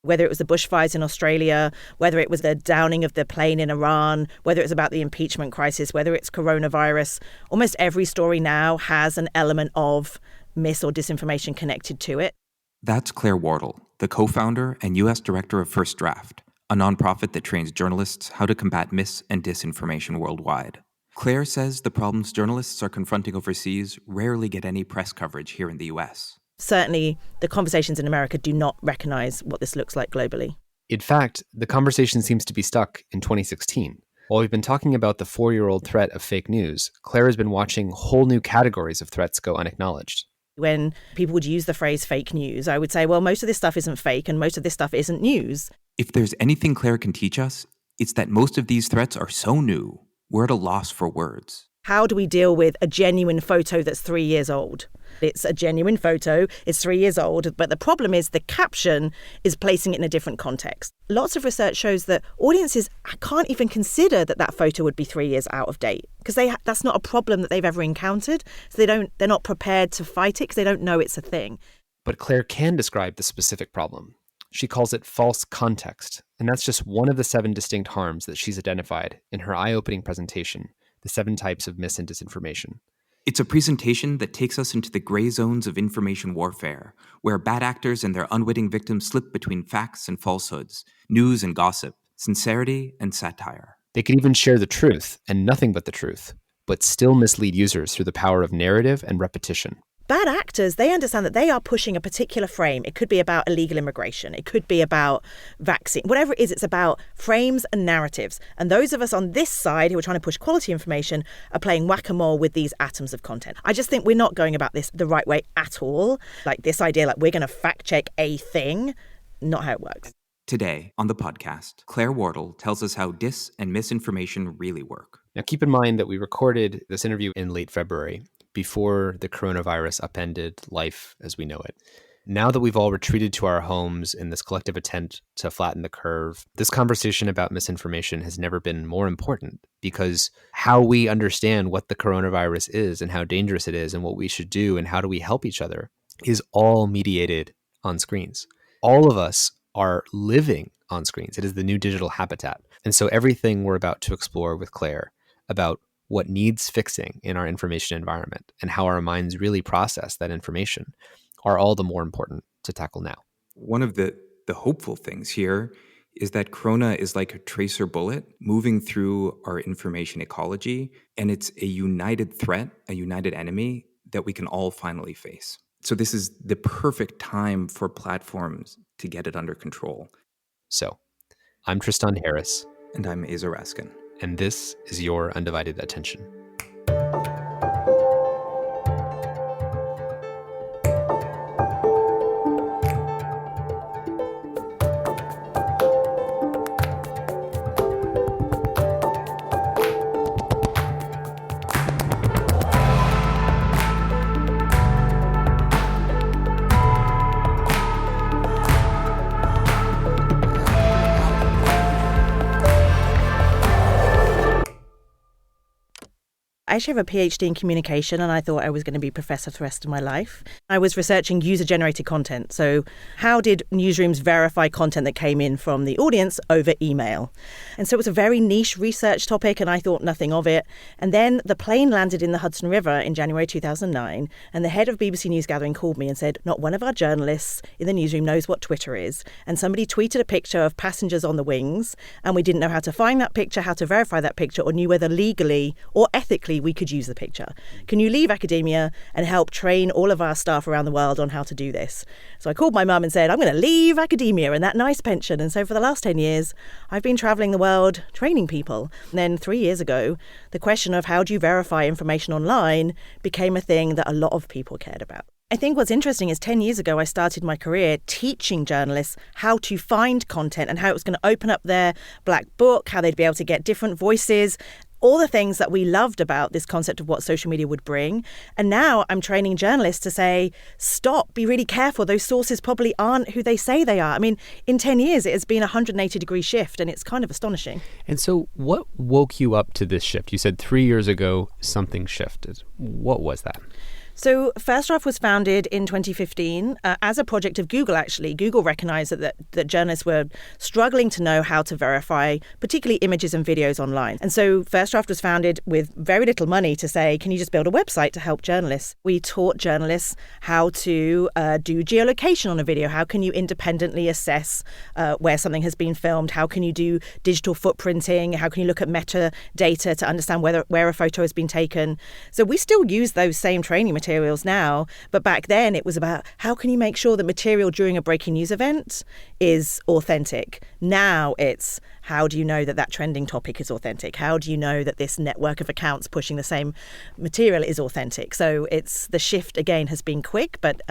Whether it was the bushfires in Australia, whether it was the downing of the plane in Iran, whether it's about the impeachment crisis, whether it's coronavirus, almost every story now has an element of mis or disinformation connected to it. That's Claire Wardle, the co-founder and U.S. director of First Draft, a nonprofit that trains journalists how to combat mis and disinformation worldwide. Claire says the problems journalists are confronting overseas rarely get any press coverage here in the U.S. Certainly, the conversations in America do not recognize what this looks like globally. In fact, the conversation seems to be stuck in 2016. While we've been talking about the 4-year-old threat of fake news, Claire has been watching whole new categories of threats go unacknowledged. When people would use the phrase fake news, I would say, well, most of this stuff isn't fake and most of this stuff isn't news. If there's anything Claire can teach us, it's that most of these threats are so new, we're at a loss for words. How do we deal with a genuine photo that's 3 years old? It's a genuine photo, it's 3 years old, but the problem is the caption is placing it in a different context. Lots of research shows that audiences can't even consider that that photo would be 3 years out of date because that's not a problem that they've ever encountered. So they're not prepared to fight it because they don't know it's a thing. But Claire can describe the specific problem. She calls it false context, and that's just one of the 7 distinct harms that she's identified in her eye-opening presentation, The 7 Types of Mis and Disinformation. It's a presentation that takes us into the gray zones of information warfare, where bad actors and their unwitting victims slip between facts and falsehoods, news and gossip, sincerity and satire. They can even share the truth and nothing but the truth, but still mislead users through the power of narrative and repetition. Bad actors, they understand that they are pushing a particular frame. It could be about illegal immigration. It could be about vaccine. Whatever it is, it's about frames and narratives. And those of us on this side who are trying to push quality information are playing whack-a-mole with these atoms of content. I just think we're not going about this the right way at all. Like this idea, like we're going to fact check a thing, not how it works. Today on the podcast, Claire Wardle tells us how dis and misinformation really work. Now keep in mind that we recorded this interview in late February, before the coronavirus upended life as we know it. Now that we've all retreated to our homes in this collective attempt to flatten the curve, this conversation about misinformation has never been more important because how we understand what the coronavirus is and how dangerous it is and what we should do and how do we help each other is all mediated on screens. All of us are living on screens. It is the new digital habitat. And so everything we're about to explore with Claire about what needs fixing in our information environment and how our minds really process that information are all the more important to tackle now. One of the hopeful things here is that Corona is like a tracer bullet moving through our information ecology, and it's a united threat, a united enemy that we can all finally face. So this is the perfect time for platforms to get it under control. So, I'm Tristan Harris. And I'm Asa Raskin. And this is your undivided attention. I actually have a PhD in communication and I thought I was going to be a professor for the rest of my life. I was researching user-generated content. So how did newsrooms verify content that came in from the audience over email? And so it was a very niche research topic and I thought nothing of it. And then the plane landed in the Hudson River in January 2009 and the head of BBC News Gathering called me and said, not one of our journalists in the newsroom knows what Twitter is. And somebody tweeted a picture of passengers on the wings and we didn't know how to find that picture, how to verify that picture, or knew whether legally or ethically we could use the picture. Can you leave academia and help train all of our staff around the world on how to do this? So I called my mum and said, I'm going to leave academia and that nice pension. And so for the last 10 years, I've been traveling the world training people. And then 3 years ago, the question of how do you verify information online became a thing that a lot of people cared about. I think what's interesting is 10 years ago, I started my career teaching journalists how to find content and how it was going to open up their black book, how they'd be able to get different voices, all the things that we loved about this concept of what social media would bring. And now I'm training journalists to say, stop, be really careful. Those sources probably aren't who they say they are. I mean, in 10 years, it has been a 180-degree shift, and it's kind of astonishing. And so what woke you up to this shift? You said 3 years ago, something shifted. What was that? So First Draft was founded in 2015 as a project of Google, actually. Google recognized that journalists were struggling to know how to verify, particularly images and videos online. And so First Draft was founded with very little money to say, can you just build a website to help journalists? We taught journalists how to do geolocation on a video. How can you independently assess where something has been filmed? How can you do digital footprinting? How can you look at metadata to understand where a photo has been taken? So we still use those same training materials now, but back then it was about how can you make sure that material during a breaking news event is authentic. Now it's how do you know that trending topic is authentic? How do you know that this network of accounts pushing the same material is authentic? So the shift again has been quick, but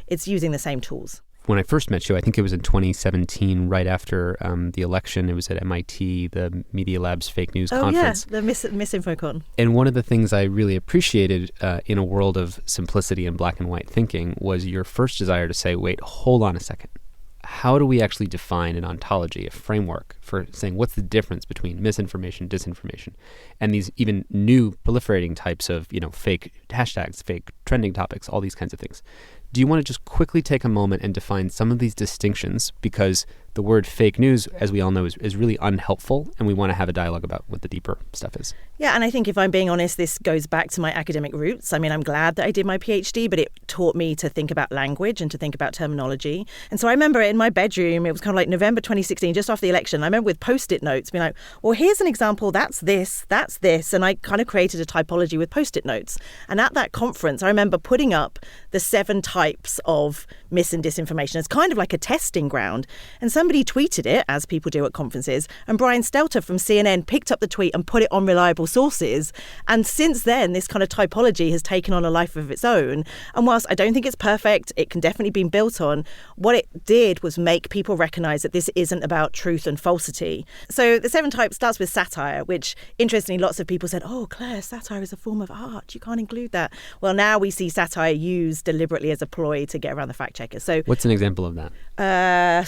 it's using the same tools. When I first met you, I think it was in 2017, right after the election. It was at MIT, the Media Lab's fake news conference. Oh, yeah, the MisinfoCon. And one of the things I really appreciated in a world of simplicity and black and white thinking was your first desire to say, wait, hold on a second. How do we actually define an ontology, a framework for saying what's the difference between misinformation, disinformation, and these even new proliferating types of, fake hashtags, fake trending topics, all these kinds of things? Do you want to just quickly take a moment and define some of these distinctions? Because the word fake news, as we all know, is really unhelpful, and we want to have a dialogue about what the deeper stuff is. Yeah, and I think if I'm being honest, this goes back to my academic roots. I mean, I'm glad that I did my PhD, but it taught me to think about language and to think about terminology. And so I remember in my bedroom, it was kind of like November 2016, just after the election, I remember with Post-it notes being like, well, here's an example, that's this. And I kind of created a typology with Post-it notes. And at that conference, I remember putting up the 7 types of mis and disinformation as kind of like a testing ground. And somebody tweeted it, as people do at conferences, and Brian Stelter from CNN picked up the tweet and put it on reliable sources. And since then, this kind of typology has taken on a life of its own. And whilst I don't think it's perfect, it can definitely be built on, what it did was make people recognize that this isn't about truth and falsity. So the 7 types starts with satire, which interestingly, lots of people said, oh, Claire, satire is a form of art. You can't include that. Well, now we see satire used deliberately as a ploy to get around the fact checkers. So what's an example of that?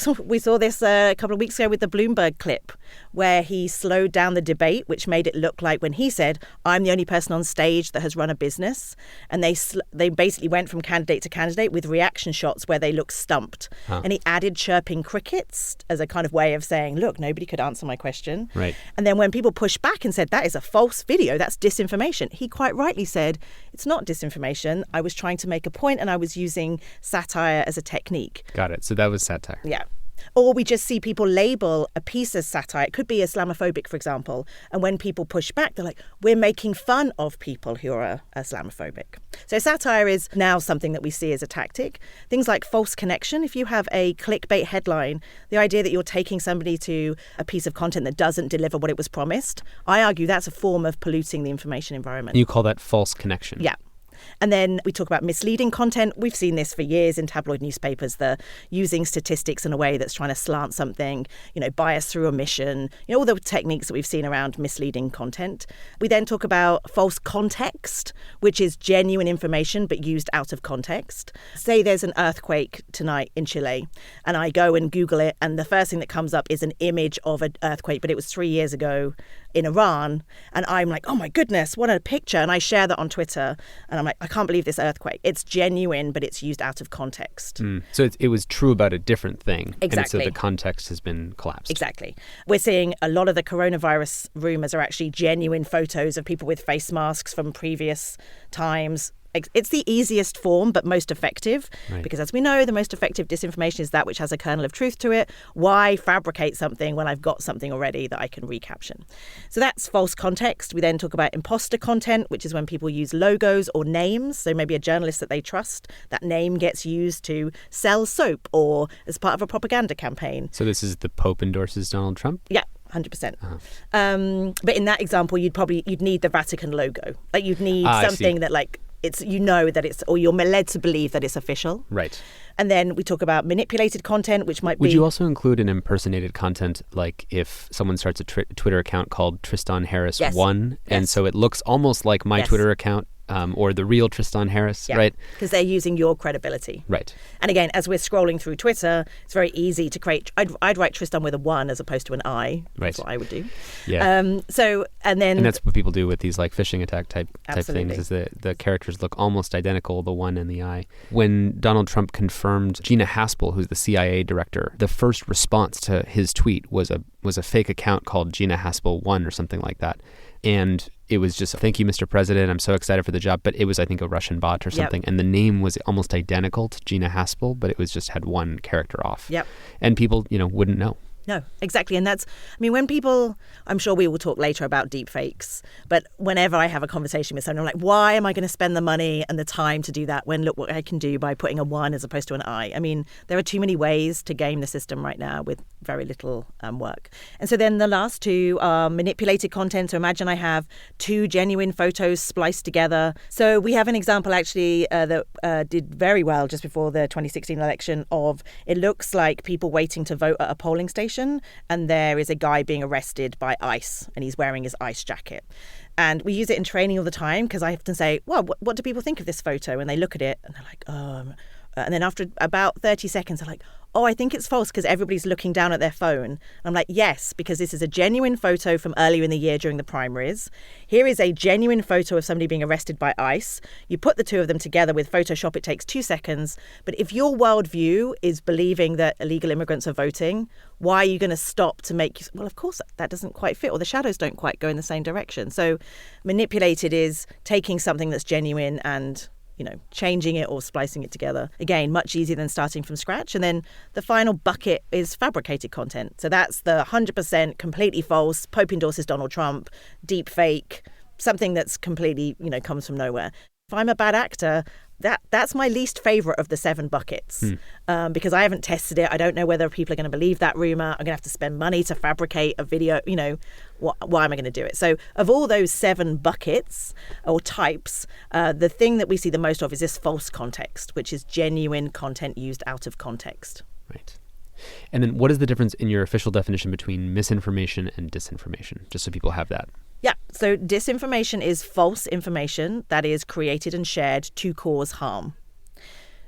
So we saw this a couple of weeks ago with the Bloomberg clip where he slowed down the debate, which made it look like when he said, I'm the only person on stage that has run a business. And they basically went from candidate to candidate with reaction shots where they look stumped. Huh. And he added chirping crickets as a kind of way of saying, look, nobody could answer my question. Right. And then when people pushed back and said, that is a false video, that's disinformation, he quite rightly said, it's not disinformation. I was trying to make a point and I was using satire as a technique. Got it. So that was satire. Yeah. Or we just see people label a piece as satire. It could be Islamophobic, for example. And when people push back, they're like, we're making fun of people who are Islamophobic. So satire is now something that we see as a tactic. Things like false connection. If you have a clickbait headline, the idea that you're taking somebody to a piece of content that doesn't deliver what it was promised, I argue that's a form of polluting the information environment. You call that false connection? Yeah. And then we talk about misleading content. We've seen this for years in tabloid newspapers. They're using statistics in a way that's trying to slant something, bias through omission, all the techniques that we've seen around misleading content. We then talk about false context, which is genuine information but used out of context. Say there's an earthquake tonight in Chile, and I go and Google it, and the first thing that comes up is an image of an earthquake, but it was 3 years ago in Iran. And I'm like, oh my goodness, what a picture. And I share that on Twitter. And I'm like, I can't believe this earthquake. It's genuine, but it's used out of context. So it was true about a different thing. Exactly. And so the context has been collapsed. Exactly. We're seeing a lot of the coronavirus rumors are actually genuine photos of people with face masks from previous times. It's the easiest form, but most effective, right? Because as we know, the most effective disinformation is that which has a kernel of truth to it. Why fabricate something when I've got something already that I can recaption? So that's false context. We then talk about imposter content, which is when people use logos or names. So maybe a journalist that they trust, that name gets used to sell soap or as part of a propaganda campaign. So this is the Pope endorses Donald Trump? Yeah. 100%. But in that example, you'd need the Vatican logo. Like you'd need something that like it's that it's, or you're led to believe that it's official. Right. And then we talk about manipulated content, which might be... Would you also include an impersonated content, like if someone starts a Twitter account called Tristan Harris 1, and so it looks almost like my Twitter account, or the real Tristan Harris, Yeah, right? because they're using your credibility. Right. And again, as we're scrolling through Twitter, it's very easy to create. I'd write Tristan with a 1 as opposed to an I. Right. That's what I would do. Yeah. And that's what people do with these like phishing attack type Absolutely. things, is the characters look almost identical, the 1 and the I. When Donald Trump confirmed Gina Haspel, who's the CIA director, the first response to his tweet was a fake account called Gina Haspel 1 or something like that. And it was just, thank you, Mr. President, I'm so excited for the job. But it was, I think, a Russian bot or something. Yep. And the name was almost identical to Gina Haspel, but it was just had one character off. Yep. And people, wouldn't know. No, exactly. And when people, I'm sure we will talk later about deep fakes, but whenever I have a conversation with someone, I'm like, why am I going to spend the money and the time to do that when look what I can do by putting a 1 as opposed to an I? I mean, there are too many ways to game the system right now with very little work. And so then the last two are manipulated content. So imagine I have 2 genuine photos spliced together. So we have an example actually that did very well just before the 2016 election of, it looks like people waiting to vote at a polling station. And there is a guy being arrested by ICE and he's wearing his ICE jacket. And we use it in training all the time because I often say, well, what do people think of this photo? And they look at it and they're like, and then after about 30 seconds, they're like, oh, I think it's false because everybody's looking down at their phone. And I'm like, yes, because this is a genuine photo from earlier in the year during the primaries. Here is a genuine photo of somebody being arrested by ICE. You put the two of them together with Photoshop, it takes 2 seconds. But if your worldview is believing that illegal immigrants are voting, why are you going to stop to make, well, of course, that doesn't quite fit, or the shadows don't quite go in the same direction. So manipulated is taking something that's genuine and changing it or splicing it together. Again, much easier than starting from scratch. And then the final bucket is fabricated content. So that's the 100% completely false, Pope endorses Donald Trump, deep fake, something that's completely, comes from nowhere. If I'm a bad actor, that's my least favorite of the 7 buckets because I haven't tested it. I don't know whether people are going to believe that rumor. I'm going to have to spend money to fabricate a video. Why am I going to do it? So of all those 7 buckets or types, the thing that we see the most of is this false context, which is genuine content used out of context. Right. And then what is the difference in your official definition between misinformation and disinformation, just so people have that? Yeah, so disinformation is false information that is created and shared to cause harm.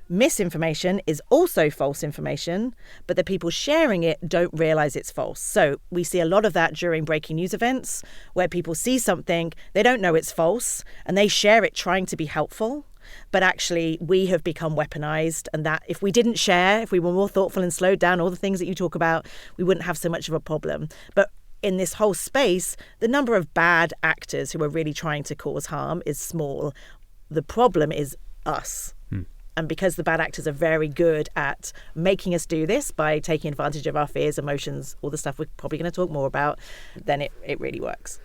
Misinformation is also false information, but the people sharing it don't realize it's false. So we see a lot of that during breaking news events where people see something, they don't know it's false, and they share it trying to be helpful. But actually, we have become weaponized, and that if we didn't share, if we were more thoughtful and slowed down all the things that you talk about, we wouldn't have so much of a problem. But in this whole space, the number of bad actors who are really trying to cause harm is small. The problem is us. And because the bad actors are very good at making us do this by taking advantage of our fears, emotions, all the stuff we're probably going to talk more about, then it really works.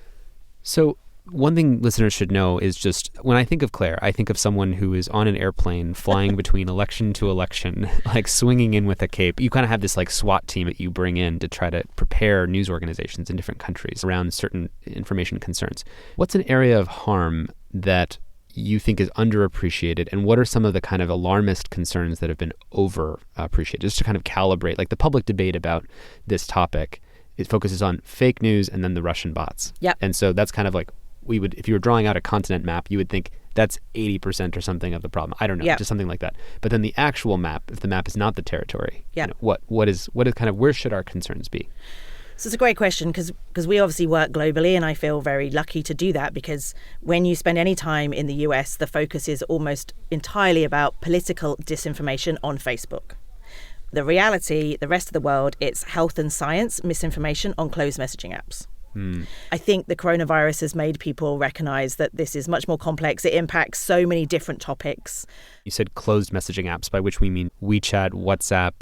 So one thing listeners should know is just when I think of Claire, I think of someone who is on an airplane flying between election to election, like swinging in with a cape. You kind of have this like SWAT team that you bring in to try to prepare news organizations in different countries around certain information concerns. What's an area of harm that you think is underappreciated, and what are some of the kind of alarmist concerns that have been overappreciated? Just to kind of calibrate, like the public debate about this topic, it focuses on fake news and then the Russian bots. Yep. And so that's kind of like, if you were drawing out a continent map, you would think that's 80% or something of the problem. I don't know, just something like that. But then the actual map, if the map is not the territory, what is kind of, where should our concerns be? So it's a great question because we obviously work globally, and I feel very lucky to do that because when you spend any time in the US, the focus is almost entirely about political disinformation on Facebook. The reality, the rest of the world, it's health and science misinformation on closed messaging apps. I think the coronavirus has made people recognize that this is much more complex. It impacts so many different topics. You said closed messaging apps, by which we mean WeChat, WhatsApp.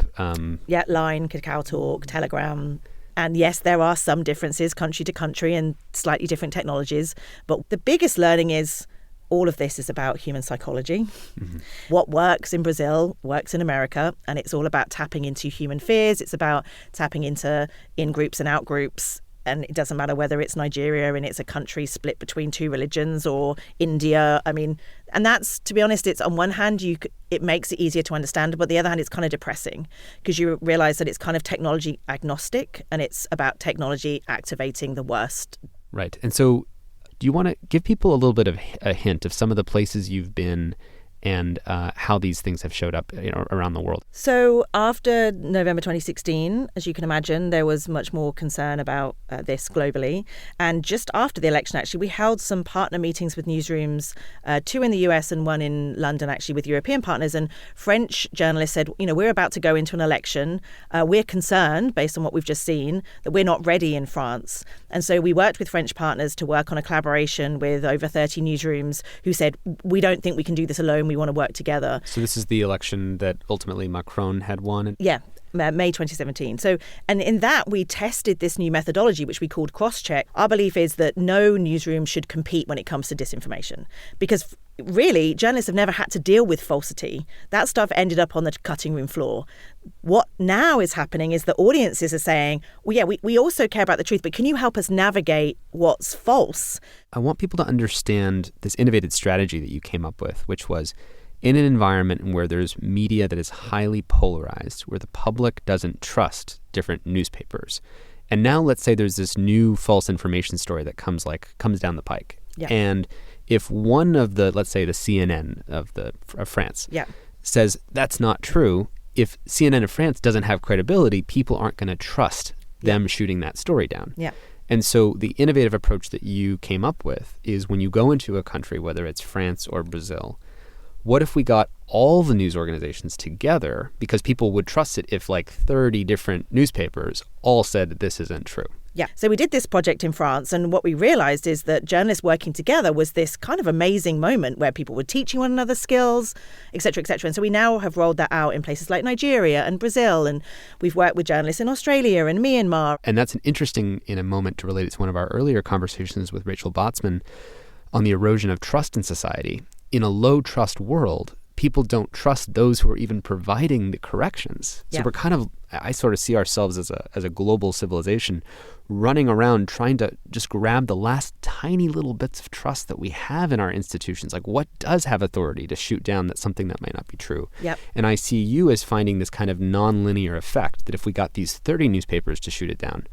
Line, KakaoTalk, Telegram. And yes, there are some differences country to country and slightly different technologies. But the biggest learning is all of this is about human psychology. Mm-hmm. What works in Brazil works in America. And it's all about tapping into human fears. It's about tapping into in-groups and out-groups. And it doesn't matter whether it's Nigeria and it's a country split between 2 religions or India. I mean, and that's, to be honest, it's on one hand, it makes it easier to understand. But on the other hand, it's kind of depressing because you realize that it's kind of technology agnostic and it's about technology activating the worst. Right. And so Do you want to give people a little bit of a hint of some of the places you've been and how these things have showed up around the world? So after November 2016, as you can imagine, there was much more concern about this globally. And just after the election, actually, we held some partner meetings with newsrooms, 2 in the US and 1 in London, actually, with European partners. And French journalists said, we're about to go into an election. We're concerned, based on what we've just seen, that we're not ready in France. And so we worked with French partners to work on a collaboration with over 30 newsrooms who said, we don't think we can do this alone. We want to work together. So this is the election that ultimately Macron had won? Yeah, May 2017. So, and in that, we tested this new methodology, which we called cross-check. Our belief is that no newsroom should compete when it comes to disinformation, because really, journalists have never had to deal with falsity. That stuff ended up on the cutting room floor. What now is happening is the audiences are saying, well, yeah, we also care about the truth, but can you help us navigate what's false? I want people to understand this innovative strategy that you came up with, which was in an environment where there's media that is highly polarized, where the public doesn't trust different newspapers. And now let's say there's this new false information story that comes down the pike. Yeah. And if one of the, let's say the CNN of France says that's not true, if CNN of France doesn't have credibility, people aren't going to trust them shooting that story down. Yeah. And so the innovative approach that you came up with is when you go into a country, whether it's France or Brazil, what if we got all the news organizations together, because people would trust it if 30 different newspapers all said that this isn't true? Yeah. So we did this project in France, and what we realized is that journalists working together was this kind of amazing moment where people were teaching one another skills, et cetera, et cetera. And so we now have rolled that out in places like Nigeria and Brazil, and we've worked with journalists in Australia and Myanmar. And that's an interesting, in a moment, to relate it to one of our earlier conversations with Rachel Botsman on the erosion of trust in society. In a low trust world, people don't trust those who are even providing the corrections. So we're I sort of see ourselves as a global civilization running around trying to just grab the last tiny little bits of trust that we have in our institutions. What does have authority to shoot down that's something that might not be true? Yep. And I see you as finding this kind of nonlinear effect that if we got these 30 newspapers to shoot it down,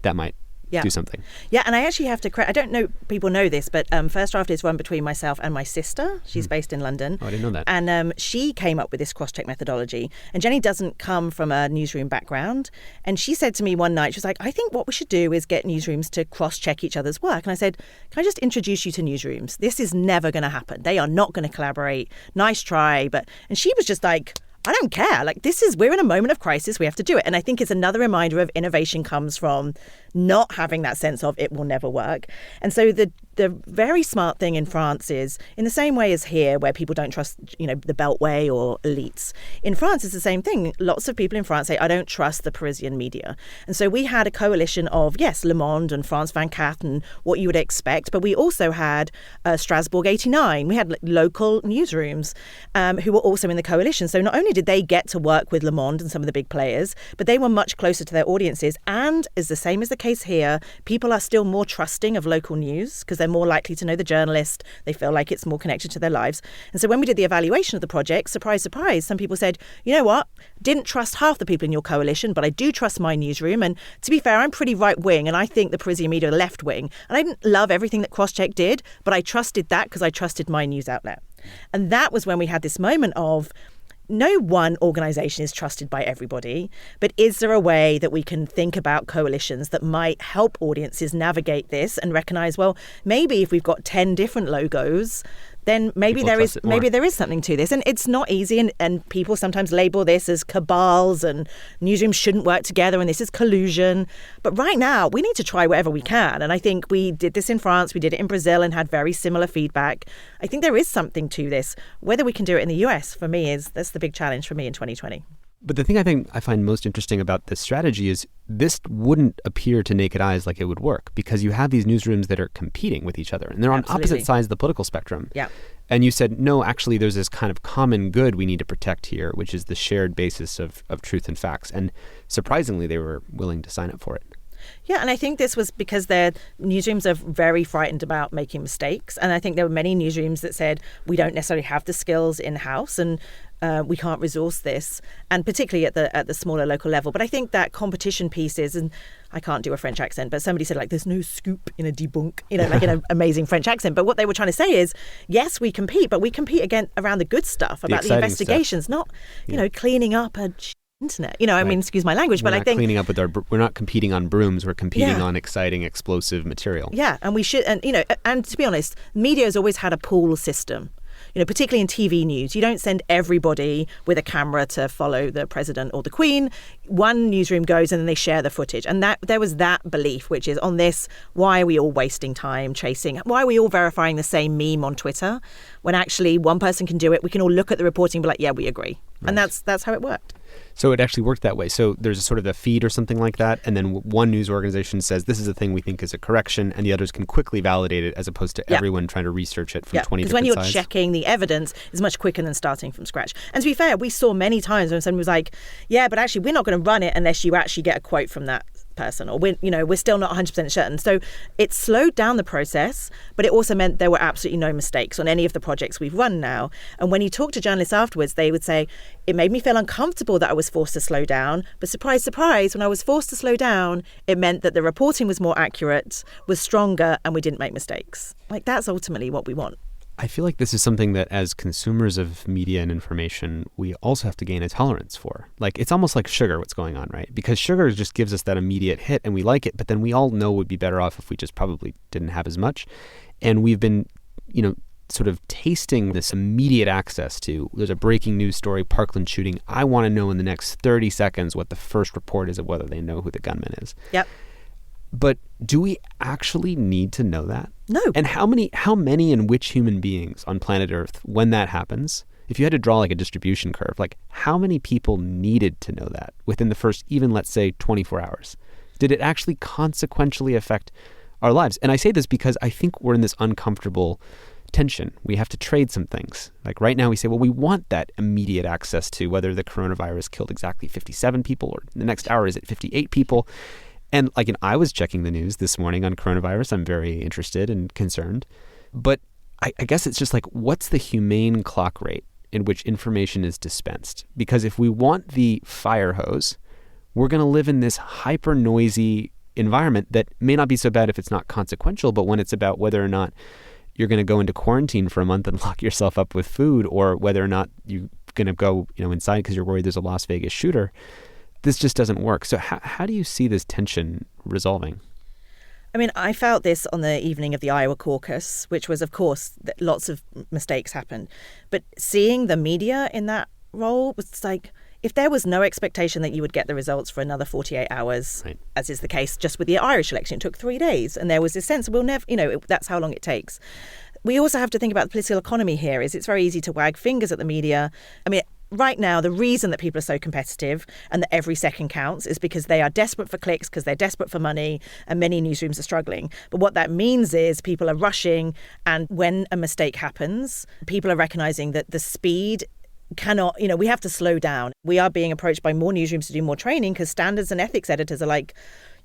that might do something. Yeah, and I actually have to I don't know people know this, but First Draft is run between myself and my sister. She's based in London. Oh, I didn't know that. And she came up with this cross-check methodology. And Jenny doesn't come from a newsroom background. And she said to me one night, she was like, I think what we should do is get newsrooms to cross-check each other's work. And I said, can I just introduce you to newsrooms? This is never going to happen. They are not going to collaborate. Nice try. And she was just like, I don't care. We're in a moment of crisis. We have to do it. And I think it's another reminder of innovation comes from not having that sense of it will never work. And so the very smart thing in France is, in the same way as here, where people don't trust, the Beltway or elites, in France it's the same thing. Lots of people in France say, I don't trust the Parisian media. And so we had a coalition of, yes, Le Monde and France 24 and what you would expect, but we also had Strasbourg 89. We had local newsrooms who were also in the coalition. So not only did they get to work with Le Monde and some of the big players, but they were much closer to their audiences. And is the same as the case here, people are still more trusting of local news because they're more likely to know the journalist. They feel like it's more connected to their lives. And so when we did the evaluation of the project, surprise, surprise, some people said, you know what, didn't trust half the people in your coalition, but I do trust my newsroom. And to be fair, I'm pretty right wing, and I think the Parisian media are left wing. And I didn't love everything that Crosscheck did, but I trusted that because I trusted my news outlet. And that was when we had this moment of, no one organisation is trusted by everybody, but is there a way that we can think about coalitions that might help audiences navigate this and recognise, well, maybe if we've got 10 different logos, then maybe there is something to this. And it's not easy, and people sometimes label this as cabals and newsrooms shouldn't work together and this is collusion. But right now, we need to try whatever we can. And I think we did this in France, we did it in Brazil and had very similar feedback. I think there is something to this. Whether we can do it in the US, for me, that's the big challenge for me in 2020. But the thing I find most interesting about this strategy is this wouldn't appear to naked eyes like it would work, because you have these newsrooms that are competing with each other and they're on opposite sides of the political spectrum. Yeah. And you said, no, actually, there's this kind of common good we need to protect here, which is the shared basis of truth and facts. And surprisingly, they were willing to sign up for it. Yeah, and I think this was because their newsrooms are very frightened about making mistakes. And I think there were many newsrooms that said, we don't necessarily have the skills in-house and we can't resource this, and particularly at the smaller local level. But I think that competition piece is, and I can't do a French accent, but somebody said, like, there's no scoop in a debunk, like in an amazing French accent. But what they were trying to say is, yes, we compete, but we compete again around the good stuff, about the investigations, stuff. Not, cleaning up a internet. I mean, excuse my language, but I think cleaning up with we're not competing on brooms. We're competing on exciting, explosive material. Yeah, and we should, and to be honest, media has always had a pool system. Particularly in TV news, you don't send everybody with a camera to follow the president or the queen. One newsroom goes and then they share the footage. And that there was that belief, which is on this, why are we all wasting time chasing? Why are we all verifying the same meme on Twitter when actually one person can do it? We can all look at the reporting and be like, yeah, we agree. Right. And that's how it worked. So it actually worked that way. So there's a sort of a feed or something like that. And then one news organization says, this is a thing we think is a correction. And the others can quickly validate it as opposed to everyone trying to research it from 20 different sides. Because when you're checking the evidence, it's much quicker than starting from scratch. And to be fair, we saw many times when someone was like, yeah, but actually we're not going to run it unless you actually get a quote from that person, or we're still not 100% certain. So it slowed down the process, but it also meant there were absolutely no mistakes on any of the projects we've run now. And when you talk to journalists afterwards, they would say, it made me feel uncomfortable that I was forced to slow down, but surprise, surprise, when I was forced to slow down, it meant that the reporting was more accurate, was stronger, and we didn't make mistakes. Like, that's ultimately what we want. I feel like this is something that as consumers of media and information, we also have to gain a tolerance for. Like, it's almost like sugar, what's going on, right? Because sugar just gives us that immediate hit and we like it, but then we all know we'd be better off if we just probably didn't have as much. And we've been, sort of tasting this immediate access to, there's a breaking news story, Parkland shooting. I want to know in the next 30 seconds what the first report is of whether they know who the gunman is. Yep. But do we actually need to know that? No. And how many and which human beings on planet Earth, when that happens, if you had to draw like a distribution curve, like how many people needed to know that within the first, even let's say 24 hours? Did it actually consequentially affect our lives? And I say this because I think we're in this uncomfortable tension. We have to trade some things. Like right now we say, well, we want that immediate access to whether the coronavirus killed exactly 57 people or the next hour is it 58 people. And I was checking the news this morning on coronavirus. I'm very interested and concerned. But I guess it's just like, what's the humane clock rate in which information is dispensed? Because if we want the fire hose, we're going to live in this hyper noisy environment that may not be so bad if it's not consequential, but when it's about whether or not you're going to go into quarantine for a month and lock yourself up with food, or whether or not you're going to go inside because you're worried there's a Las Vegas shooter, this just doesn't work. So how do you see this tension resolving? I mean, I felt this on the evening of the Iowa caucus, which was, of course, lots of mistakes happened. But seeing the media in that role was like, if there was no expectation that you would get the results for another 48 hours, right, as is the case just with the Irish election, it took 3 days. And there was this sense, we'll never, that's how long it takes. We also have to think about the political economy here. It's very easy to wag fingers at the media. I mean, right now, the reason that people are so competitive and that every second counts is because they are desperate for clicks, because they're desperate for money, and many newsrooms are struggling. But what that means is people are rushing, and when a mistake happens, people are recognizing that the speed cannot, we have to slow down. We are being approached by more newsrooms to do more training because standards and ethics editors are like,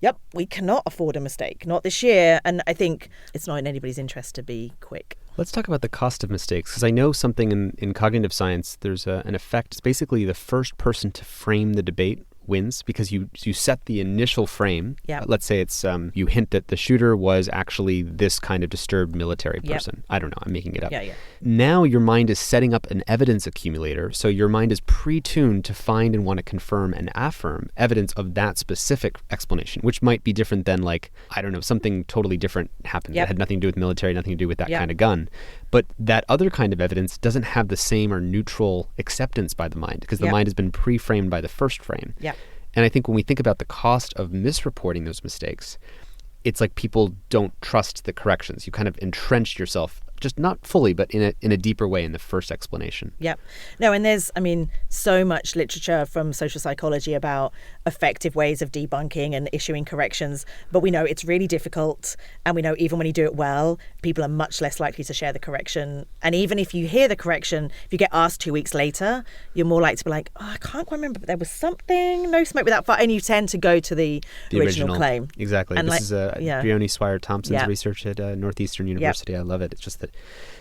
yep, we cannot afford a mistake, not this year. And I think it's not in anybody's interest to be quick. Let's talk about the cost of mistakes, because I know something in cognitive science, there's an effect. It's basically the first person to frame the debate wins, because you set the initial frame. Yep. Let's say it's you hint that the shooter was actually this kind of disturbed military person. Yep. I don't know. I'm making it up. Yeah. Now your mind is setting up an evidence accumulator. So your mind is pre-tuned to find and want to confirm and affirm evidence of that specific explanation, which might be different than something totally different happened that had nothing to do with military, nothing to do with that kind of gun. But that other kind of evidence doesn't have the same or neutral acceptance by the mind, because the mind has been pre-framed by the first frame. Yeah. And I think when we think about the cost of misreporting those mistakes, it's like people don't trust the corrections. You kind of entrench yourself just not fully, but in a deeper way in the first explanation. Yep. No, and there's, so much literature from social psychology about effective ways of debunking and issuing corrections. But we know it's really difficult. And we know even when you do it well, people are much less likely to share the correction. And even if you hear the correction, if you get asked 2 weeks later, you're more likely to be like, oh, I can't quite remember, but there was something, no smoke without fire. And you tend to go to the original claim. Exactly. And this is Briony Swire-Thompson's research at Northeastern University. I love it. It's just that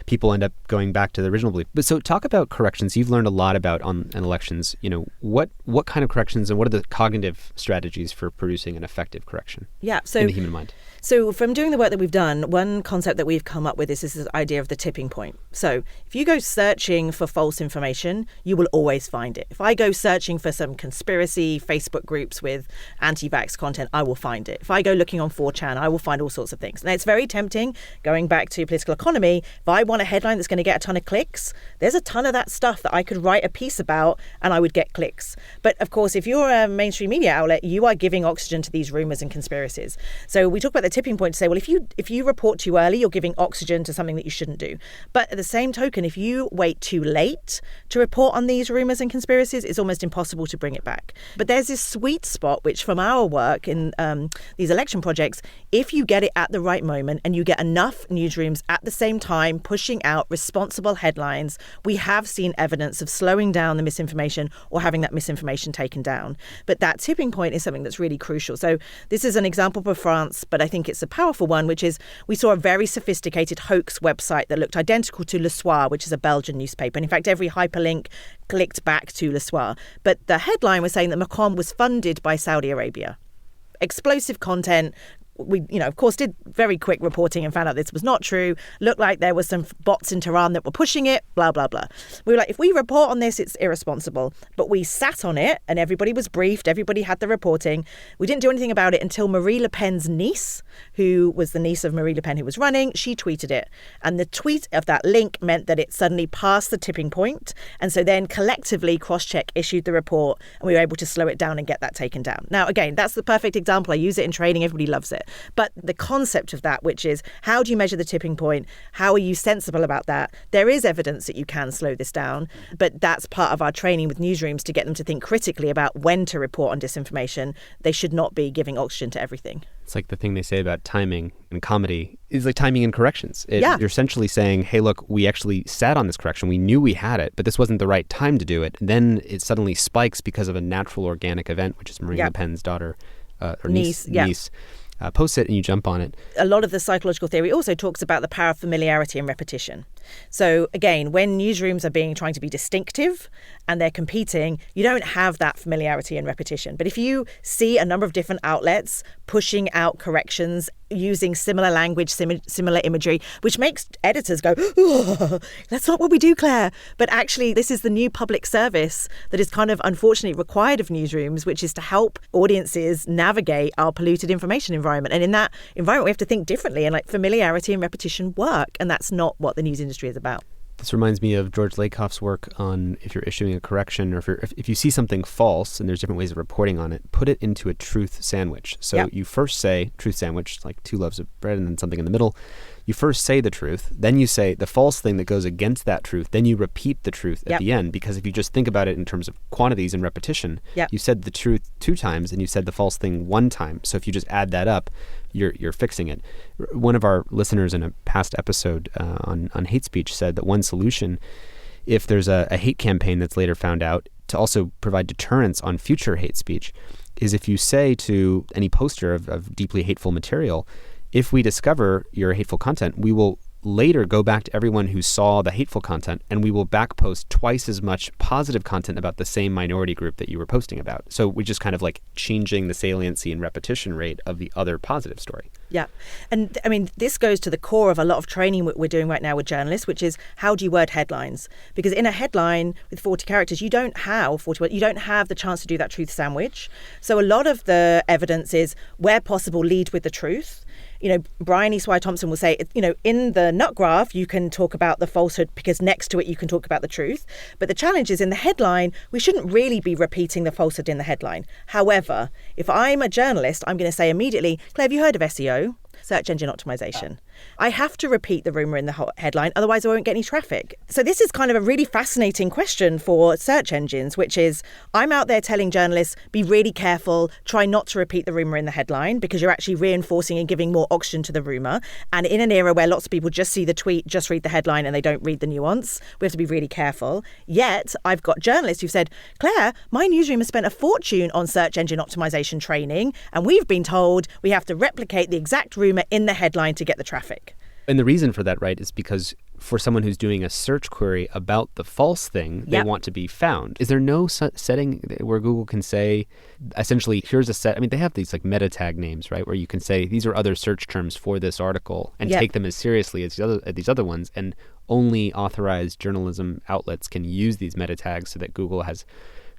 people end up going back to the original belief. But so talk about corrections. You've learned a lot about on elections. What kind of corrections and what are the cognitive strategies for producing an effective correction in the human mind? So from doing the work that we've done, one concept that we've come up with is this idea of the tipping point. So if you go searching for false information, you will always find it. If I go searching for some conspiracy Facebook groups with anti-vax content, I will find it. If I go looking on 4chan, I will find all sorts of things. Now, it's very tempting, going back to political economy, if I want a headline that's going to get a ton of clicks, there's a ton of that stuff that I could write a piece about and I would get clicks. But of course, if you're a mainstream media outlet, you are giving oxygen to these rumors and conspiracies. So we talk about the tipping point to say, well, if you report too early, you're giving oxygen to something that you shouldn't do. But at the same token, if you wait too late to report on these rumors and conspiracies, it's almost impossible to bring it back. But there's this sweet spot, which from our work in these election projects, if you get it at the right moment and you get enough newsrooms at the same time pushing out responsible headlines, we have seen evidence of slowing down the misinformation or having that misinformation taken down. But that tipping point is something that's really crucial. So this is an example for France, but I think it's a powerful one, which is we saw a very sophisticated hoax website that looked identical to Le Soir, which is a Belgian newspaper. And in fact, every hyperlink clicked back to Le Soir. But the headline was saying that Macron was funded by Saudi Arabia. Explosive content. We, of course, did very quick reporting and found out this was not true. Looked like there were some bots in Tehran that were pushing it, blah, blah, blah. We were like, if we report on this, it's irresponsible. But we sat on it and everybody was briefed. Everybody had the reporting. We didn't do anything about it until Marie Le Pen's niece, who was the niece of Marie Le Pen who was running, she tweeted it. And the tweet of that link meant that it suddenly passed the tipping point. And so then collectively, Crosscheck issued the report and we were able to slow it down and get that taken down. Now, again, that's the perfect example. I use it in training. Everybody loves it. But the concept of that, which is how do you measure the tipping point? How are you sensible about that? There is evidence that you can slow this down, but that's part of our training with newsrooms to get them to think critically about when to report on disinformation. They should not be giving oxygen to everything. It's like the thing they say about timing in comedy is like timing in corrections. You're essentially saying, hey, look, we actually sat on this correction. We knew we had it, but this wasn't the right time to do it. Then it suddenly spikes because of a natural organic event, which is Marine Le Pen's daughter or niece. Post it and you jump on it. A lot of the psychological theory also talks about the power of familiarity and repetition. So again, when newsrooms are trying to be distinctive and they're competing, you don't have that familiarity and repetition. But if you see a number of different outlets pushing out corrections using similar language, similar imagery, which makes editors go, oh, that's not what we do, Claire. But actually, this is the new public service that is kind of unfortunately required of newsrooms, which is to help audiences navigate our polluted information environment. And in that environment, we have to think differently, and like familiarity and repetition work. And that's not what the news industry is about. This reminds me of George Lakoff's work on if you're issuing a correction or if you see something false, and there's different ways of reporting on it, put it into a truth sandwich. So you first say truth sandwich, like 2 loaves of bread and then something in the middle. You first say the truth, then you say the false thing that goes against that truth, then you repeat the truth at the end. Because if you just think about it in terms of quantities and repetition, you said the truth 2 times and you said the false thing 1 time. So if you just add that up, you're fixing it. One of our listeners in a past episode on hate speech said that one solution, if there's a hate campaign that's later found out, to also provide deterrence on future hate speech, is if you say to any poster of deeply hateful material, if we discover your hateful content, we will later go back to everyone who saw the hateful content and we will back post twice as much positive content about the same minority group that you were posting about. So we just kind of like changing the saliency and repetition rate of the other positive story. Yeah. And I mean, this goes to the core of a lot of training we're doing right now with journalists, which is how do you word headlines? Because in a headline with 40 characters, you don't have the chance to do that truth sandwich. So a lot of the evidence is where possible, lead with the truth. Briony Swire-Thompson will say, in the nut graph, you can talk about the falsehood because next to it, you can talk about the truth. But the challenge is in the headline, we shouldn't really be repeating the falsehood in the headline. However, if I'm a journalist, I'm going to say immediately, Claire, have you heard of SEO? search engine optimization. I have to repeat the rumor in the headline, otherwise I won't get any traffic. So this is kind of a really fascinating question for search engines, which is I'm out there telling journalists, be really careful, try not to repeat the rumor in the headline because you're actually reinforcing and giving more oxygen to the rumor. And in an era where lots of people just see the tweet, just read the headline and they don't read the nuance, we have to be really careful. Yet I've got journalists who've said, Claire, my newsroom has spent a fortune on search engine optimization training, and we've been told we have to replicate the exact rumor in the headline to get the traffic. And the reason for that, right, is because for someone who's doing a search query about the false thing, they want to be found. Is there no setting where Google can say, essentially, here's a set? I mean, they have these like meta tag names, right, where you can say these are other search terms for this article and take them as seriously as these other ones. And only authorized journalism outlets can use these meta tags so that Google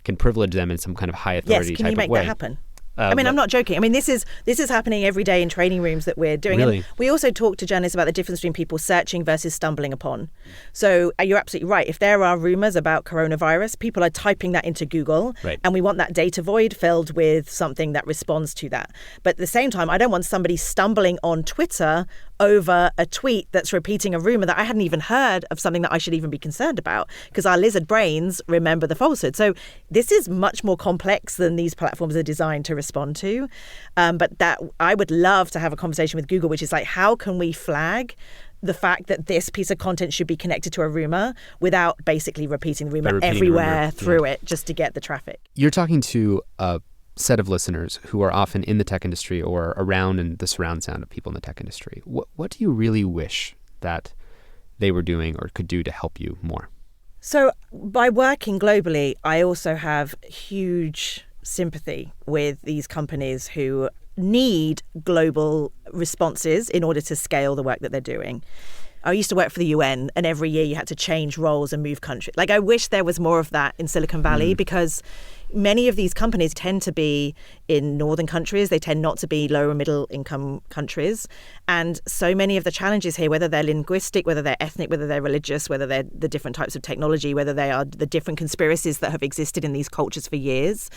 can privilege them in some kind of high authority yes, can type you make of way. that happen? I mean, I'm not joking. I mean, this is happening every day in training rooms that we're doing. Really? And we also talk to journalists about the difference between people searching versus stumbling upon. So you're absolutely right. If there are rumors about coronavirus, people are typing that into Google. Right. And we want that data void filled with something that responds to that. But at the same time, I don't want somebody stumbling on Twitter over a tweet that's repeating a rumor that I hadn't even heard of, something that I should even be concerned about, because our lizard brains remember the falsehood. So this is much more complex than these platforms are designed to respond to. But that I would love to have a conversation with Google, which is like, how can we flag the fact that this piece of content should be connected to a rumor without basically repeating the rumor everywhere through it just to get the traffic? You're talking to a set of listeners who are often in the tech industry or around in the surround sound of people in the tech industry. What do you really wish that they were doing or could do to help you more? So by working globally, I also have huge sympathy with these companies who need global responses in order to scale the work that they're doing. I used to work for the UN, and every year you had to change roles and move countries. Like, I wish there was more of that in Silicon Valley, because many of these companies tend to be in northern countries. They tend not to be lower middle income countries. And so many of the challenges here, whether they're linguistic, whether they're ethnic, whether they're religious, whether they're the different types of technology, whether they are the different conspiracies that have existed in these cultures for years,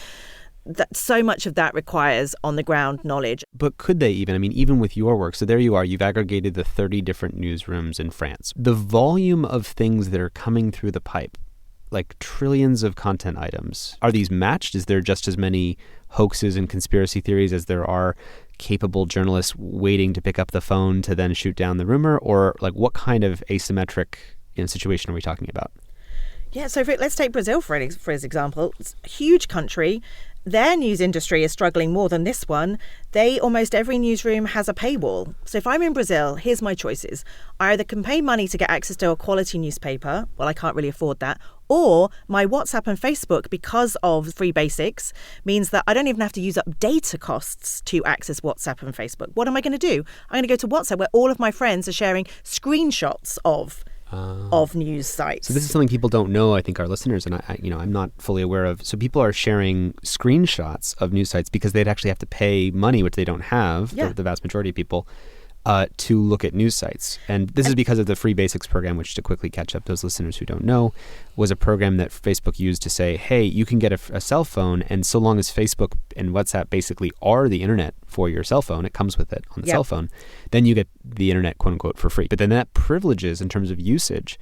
that so much of that requires on the ground knowledge. But could they even? I mean, even with your work, so there you are, you've aggregated the 30 different newsrooms in France. The volume of things that are coming through the pipe, like trillions of content items, are these matched? Is there just as many hoaxes and conspiracy theories as there are capable journalists waiting to pick up the phone to then shoot down the rumor? Or like, what kind of asymmetric situation are we talking about? Yeah, so let's take Brazil for his example. It's a huge country. Their news industry is struggling more than this one. Almost every newsroom has a paywall. So if I'm in Brazil, here's my choices. I either can pay money to get access to a quality newspaper. Well, I can't really afford that. Or my WhatsApp and Facebook, because of free basics, means that I don't even have to use up data costs to access WhatsApp and Facebook. What am I going to do? I'm going to go to WhatsApp, where all of my friends are sharing screenshots of news sites. So this is something people don't know, I think, our listeners, and I'm not fully aware of. So people are sharing screenshots of news sites because they'd actually have to pay money, which they don't have, the vast majority of people, to look at news sites. And this is because of the Free Basics program, which, to quickly catch up those listeners who don't know, was a program that Facebook used to say, hey, you can get a cell phone, and so long as Facebook and WhatsApp basically are the internet for your cell phone, it comes with it on the cell phone, then you get the internet, quote unquote, for free. But then that privileges, in terms of usage,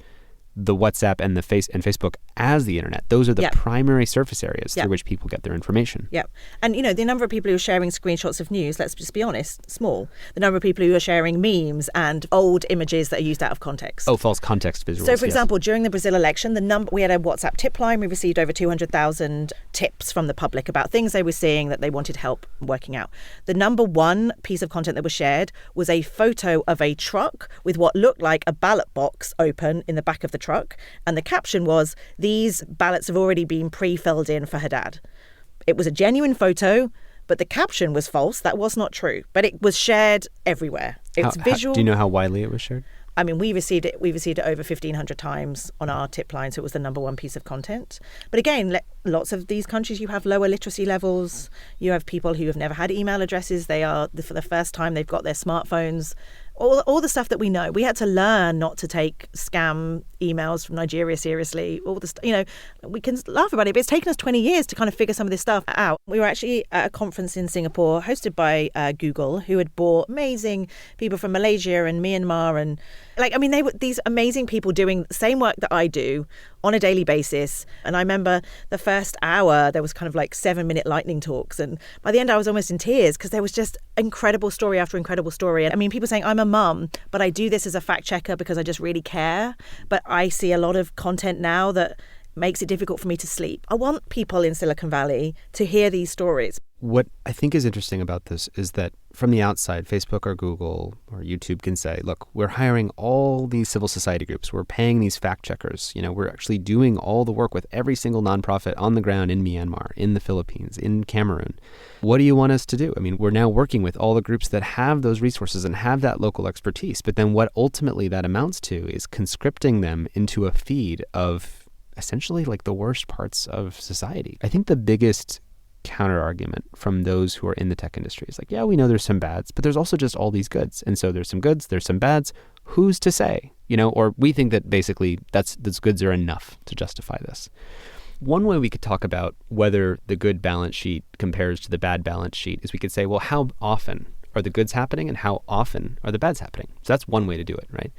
the WhatsApp and Facebook as the internet. Those are the primary surface areas through which people get their information. Yeah. And, the number of people who are sharing screenshots of news, let's just be honest, small. The number of people who are sharing memes and old images that are used out of context. Oh, false context visuals. So, for example, during the Brazil election, we had a WhatsApp tip line. We received over 200,000 tips from the public about things they were seeing that they wanted help working out. The number one piece of content that was shared was a photo of a truck with what looked like a ballot box open in the back of the truck. And the caption was, "These ballots have already been pre-filled in for Haddad." It was a genuine photo, but the caption was false. That was not true. But it was shared everywhere. It's visual. Do you know how widely it was shared? I mean, we received it over 1,500 times on our tip line, so it was the number one piece of content. But again, lots of these countries, you have lower literacy levels. You have people who have never had email addresses. For the first time, they've got their smartphones. all the stuff that we know. We had to learn not to take scam emails from Nigeria seriously. All the we can laugh about it, but it's taken us 20 years to kind of figure some of this stuff out. We were actually at a conference in Singapore hosted by Google, who had brought amazing people from Malaysia and Myanmar, and they were these amazing people doing the same work that I do on a daily basis. And I remember the first hour there was kind of like 7-minute lightning talks, and by the end I was almost in tears because there was just incredible story after incredible story. And I mean, people saying I'm a mum, but I do this as a fact checker because I just really care. But I see a lot of content now that makes it difficult for me to sleep. I want people in Silicon Valley to hear these stories. What I think is interesting about this is that from the outside, Facebook or Google or YouTube can say, look, we're hiring all these civil society groups. We're paying these fact checkers. We're actually doing all the work with every single nonprofit on the ground in Myanmar, in the Philippines, in Cameroon. What do you want us to do? I mean, we're now working with all the groups that have those resources and have that local expertise. But then what ultimately that amounts to is conscripting them into a feed of essentially like the worst parts of society. I think the biggest counter argument from those who are in the tech industry is like, yeah, we know there's some bads, but there's also just all these goods. And so there's some goods, there's some bads. Who's to say? Or we think that basically those goods are enough to justify this. One way we could talk about whether the good balance sheet compares to the bad balance sheet is we could say, well, how often are the goods happening and how often are the bads happening? So that's one way to do it, right?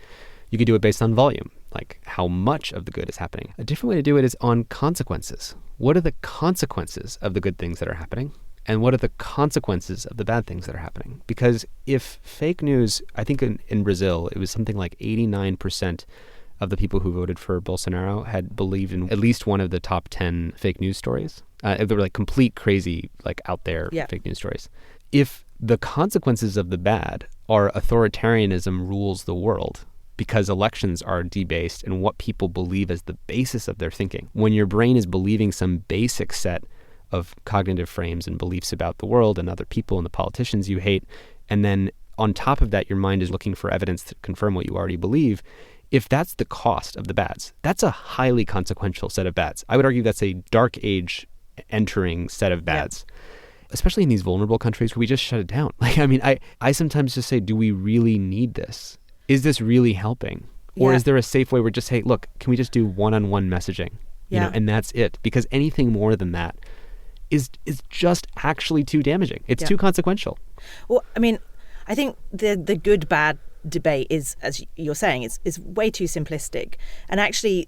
You could do it based on volume, like how much of the good is happening. A different way to do it is on consequences. What are the consequences of the good things that are happening? And what are the consequences of the bad things that are happening? Because if fake news, I think in Brazil, it was something like 89% of the people who voted for Bolsonaro had believed in at least one of the top 10 fake news stories. They were like complete crazy, like out there fake news stories. If the consequences of the bad are authoritarianism rules the world, because elections are debased and what people believe as the basis of their thinking. When your brain is believing some basic set of cognitive frames and beliefs about the world and other people and the politicians you hate, and then on top of that, your mind is looking for evidence to confirm what you already believe, if that's the cost of the bads, that's a highly consequential set of bads. I would argue that's a dark age entering set of bads. Especially in these vulnerable countries where we just shut it down. I sometimes just say, do we really need this? Is this really helping? Or is there a safe way where just, hey, look, can we just do one-on-one messaging? And that's it. Because anything more than that is just actually too damaging. It's too consequential. Well, I mean, I think the good-bad debate is, as you're saying, is way too simplistic. And actually,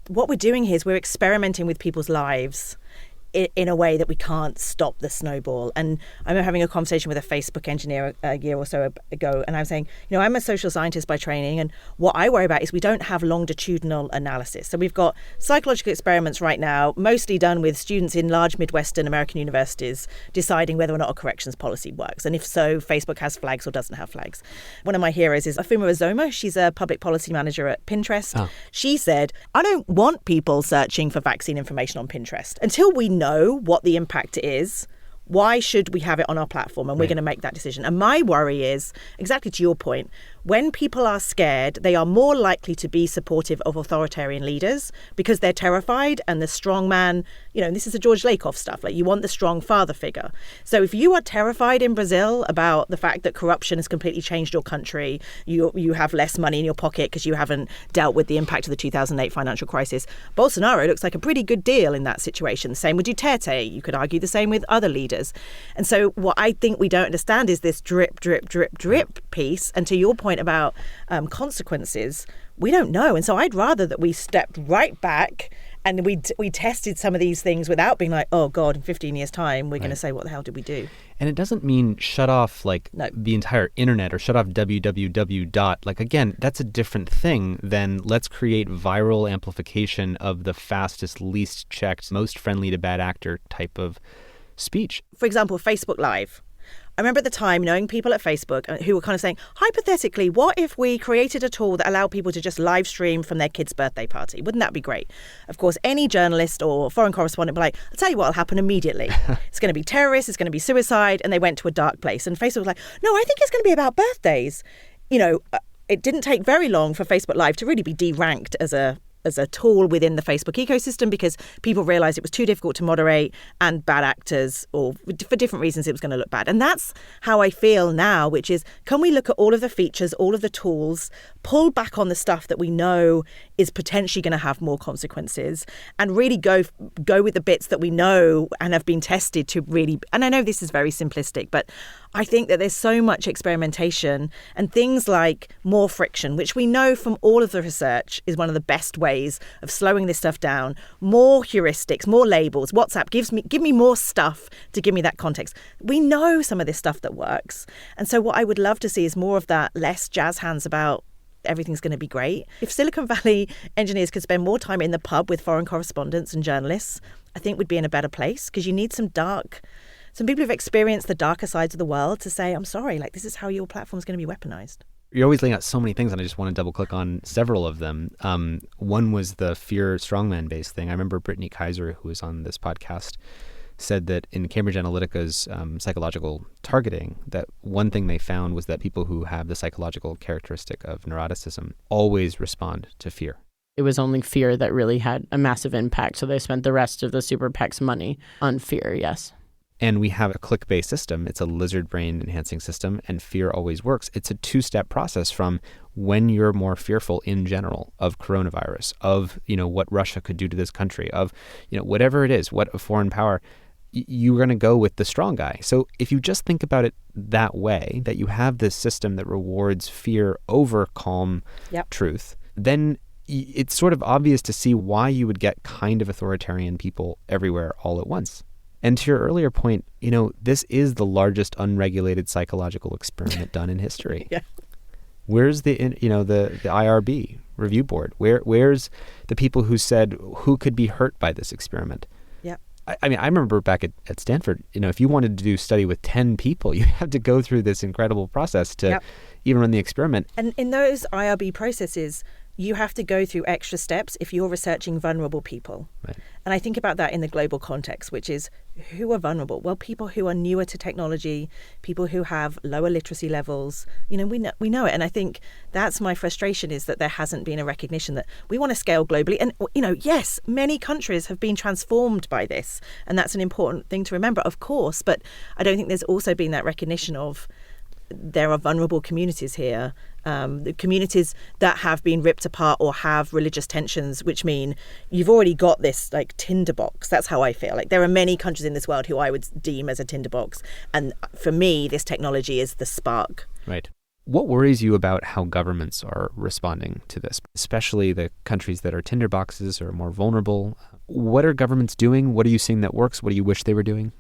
what we're doing here is we're experimenting with people's lives in a way that we can't stop the snowball. And I remember having a conversation with a Facebook engineer a year or so ago, and I was saying, I'm a social scientist by training, and what I worry about is we don't have longitudinal analysis. So we've got psychological experiments right now, mostly done with students in large Midwestern American universities, deciding whether or not a corrections policy works. And if so, Facebook has flags or doesn't have flags. One of my heroes is Afuma Azoma. She's a public policy manager at Pinterest. Oh. She said, I don't want people searching for vaccine information on Pinterest. Until we know what the impact is, why should we have it on our platform? And we're going to make that decision. And my worry is, exactly to your point, when people are scared, they are more likely to be supportive of authoritarian leaders because they're terrified, and the strong man, this is the George Lakoff stuff, like you want the strong father figure. So if you are terrified in Brazil about the fact that corruption has completely changed your country, you have less money in your pocket because you haven't dealt with the impact of the 2008 financial crisis, Bolsonaro looks like a pretty good deal in that situation. Same with Duterte. You could argue the same with other leaders. And so what I think we don't understand is this drip, drip, drip, drip piece. And to your point about consequences, we don't know. And so I'd rather that we stepped right back and we tested some of these things without being like, oh God, in 15 years time, we're going to say, what the hell did we do? And it doesn't mean shut off the entire internet or shut off www. Again, that's a different thing than let's create viral amplification of the fastest, least checked, most friendly to bad actor type of speech. For example, Facebook Live. I remember at the time knowing people at Facebook who were kind of saying, hypothetically, what if we created a tool that allowed people to just live stream from their kid's birthday party? Wouldn't that be great? Of course, any journalist or foreign correspondent would be like, I'll tell you what will happen immediately. It's going to be terrorists, it's going to be suicide, and they went to a dark place. And Facebook was like, no, I think it's going to be about birthdays. It didn't take very long for Facebook Live to really be deranked as a as a tool within the Facebook ecosystem because people realized it was too difficult to moderate and bad actors, or for different reasons, it was going to look bad. And that's how I feel now, which is, can we look at all of the features, all of the tools, pull back on the stuff that we know is potentially going to have more consequences, and really go with the bits that we know and have been tested to really, and I know this is very simplistic, but I think that there's so much experimentation and things like more friction, which we know from all of the research is one of the best ways of slowing this stuff down. More heuristics, more labels. WhatsApp give me more stuff to give me that context. We know some of this stuff that works. And so what I would love to see is more of that, less jazz hands about everything's going to be great. If Silicon Valley engineers could spend more time in the pub with foreign correspondents and journalists, I think we'd be in a better place, because you need some people who've experienced the darker sides of the world to say, I'm sorry, like, this is how your platform's going to be weaponized. You're always laying out so many things, and I just want to double click on several of them. One was the fear strongman based thing. I remember Brittany Kaiser, who was on this podcast, said that in Cambridge Analytica's psychological targeting, that one thing they found was that people who have the psychological characteristic of neuroticism always respond to fear. It was only fear that really had a massive impact. So they spent the rest of the super PAC's money on fear, yes. And we have a click-based system. It's a lizard brain enhancing system, and fear always works. It's a two-step process from when you're more fearful in general of coronavirus, of, what Russia could do to this country, of, whatever it is, what a foreign power, you're going to go with the strong guy. So if you just think about it that way, that you have this system that rewards fear over calm truth, then it's sort of obvious to see why you would get kind of authoritarian people everywhere all at once. And to your earlier point, this is the largest unregulated psychological experiment done in history. Yeah. Where's the IRB review board? Where's the people who said who could be hurt by this experiment? Yeah. I remember back at Stanford, if you wanted to do study with 10 people, you had to go through this incredible process to even run the experiment. And in those IRB processes, you have to go through extra steps if you're researching vulnerable people. Right. And I think about that in the global context, which is, who are vulnerable? Well, people who are newer to technology, people who have lower literacy levels, we know it. And I think that's my frustration, is that there hasn't been a recognition that we want to scale globally. And, yes, many countries have been transformed by this. And that's an important thing to remember, of course. But I don't think there's also been that recognition of there are vulnerable communities here, the communities that have been ripped apart or have religious tensions, which mean you've already got this like tinderbox. That's how I feel. Like, there are many countries in this world who I would deem as a tinderbox. And for me, this technology is the spark. Right. What worries you about how governments are responding to this, especially the countries that are tinderboxes or more vulnerable? What are governments doing? What are you seeing that works? What do you wish they were doing?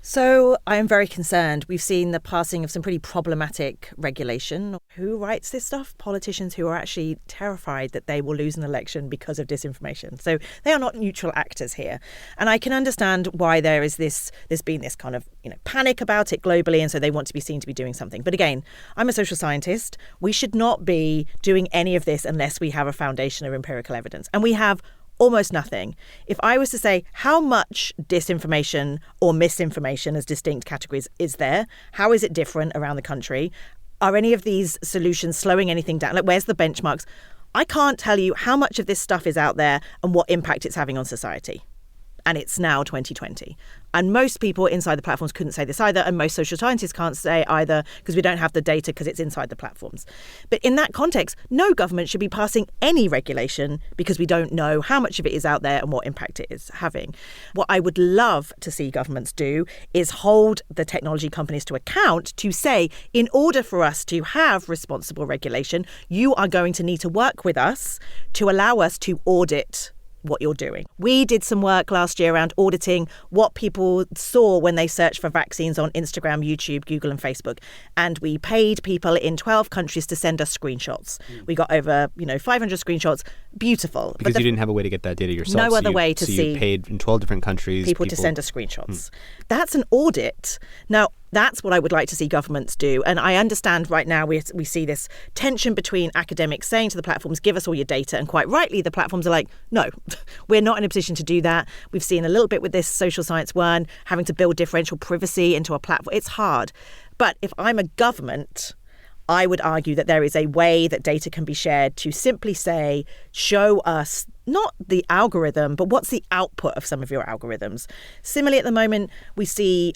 So I am very concerned. We've seen the passing of some pretty problematic regulation. Who writes this stuff? Politicians who are actually terrified that they will lose an election because of disinformation. So they are not neutral actors here. And I can understand why there's been this kind of panic about it globally, and so they want to be seen to be doing something. But again, I'm a social scientist. We should not be doing any of this unless we have a foundation of empirical evidence. And we have almost nothing. If I was to say how much disinformation or misinformation as distinct categories is there, how is it different around the country? Are any of these solutions slowing anything down? Like, where's the benchmarks? I can't tell you how much of this stuff is out there and what impact it's having on society. And it's now 2020. And most people inside the platforms couldn't say this either. And most social scientists can't say either, because we don't have the data because it's inside the platforms. But in that context, no government should be passing any regulation because we don't know how much of it is out there and what impact it is having. What I would love to see governments do is hold the technology companies to account to say, in order for us to have responsible regulation, you are going to need to work with us to allow us to audit what you're doing. We did some work last year around auditing what people saw when they searched for vaccines on Instagram, YouTube, Google and Facebook. And we paid people in 12 countries to send us screenshots. We got over, 500 screenshots. Beautiful. Because you didn't have a way to get that data yourself. No other way to see. You paid in 12 different countries. People to send us screenshots. That's an audit. Now, that's what I would like to see governments do. And I understand right now we see this tension between academics saying to the platforms, give us all your data. And quite rightly, the platforms are like, no, we're not in a position to do that. We've seen a little bit with this social science one, having to build differential privacy into a platform. It's hard. But if I'm a government, I would argue that there is a way that data can be shared to simply say, show us not the algorithm, but what's the output of some of your algorithms. Similarly, at the moment, we see,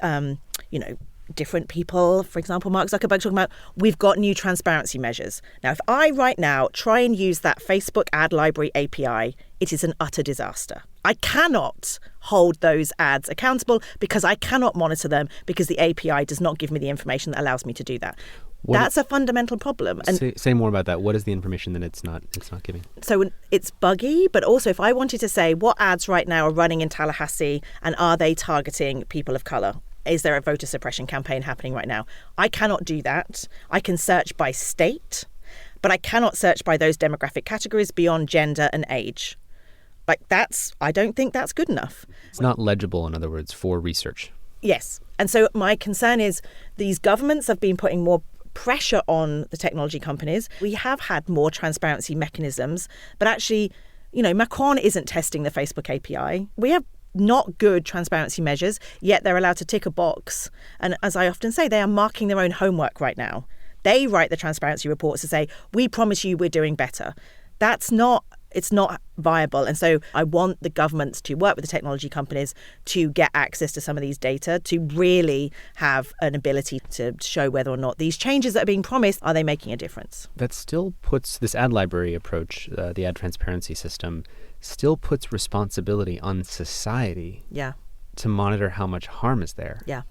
different people, for example, Mark Zuckerberg talking about, we've got new transparency measures. Now, if I right now try and use that Facebook ad library API, it is an utter disaster. I cannot hold those ads accountable because I cannot monitor them because the API does not give me the information that allows me to do that. That's a fundamental problem. And say more about that. What is the information that it's not giving? So it's buggy, but also if I wanted to say what ads right now are running in Tallahassee and are they targeting people of color? Is there a voter suppression campaign happening right now? I cannot do that. I can search by state, but I cannot search by those demographic categories beyond gender and age. I don't think that's good enough. It's not legible, in other words, for research. Yes. And so my concern is these governments have been putting more pressure on the technology companies. We have had more transparency mechanisms, but actually, Macron isn't testing the Facebook API. We have not good transparency measures, yet they're allowed to tick a box. And as I often say, they are marking their own homework right now. They write the transparency reports to say, we promise you we're doing better. It's not viable. And so I want the governments to work with the technology companies to get access to some of these data, to really have an ability to show whether or not these changes that are being promised, are they making a difference? That still puts this ad library approach, the ad transparency system, still puts responsibility on society to monitor how much harm is there. Yeah.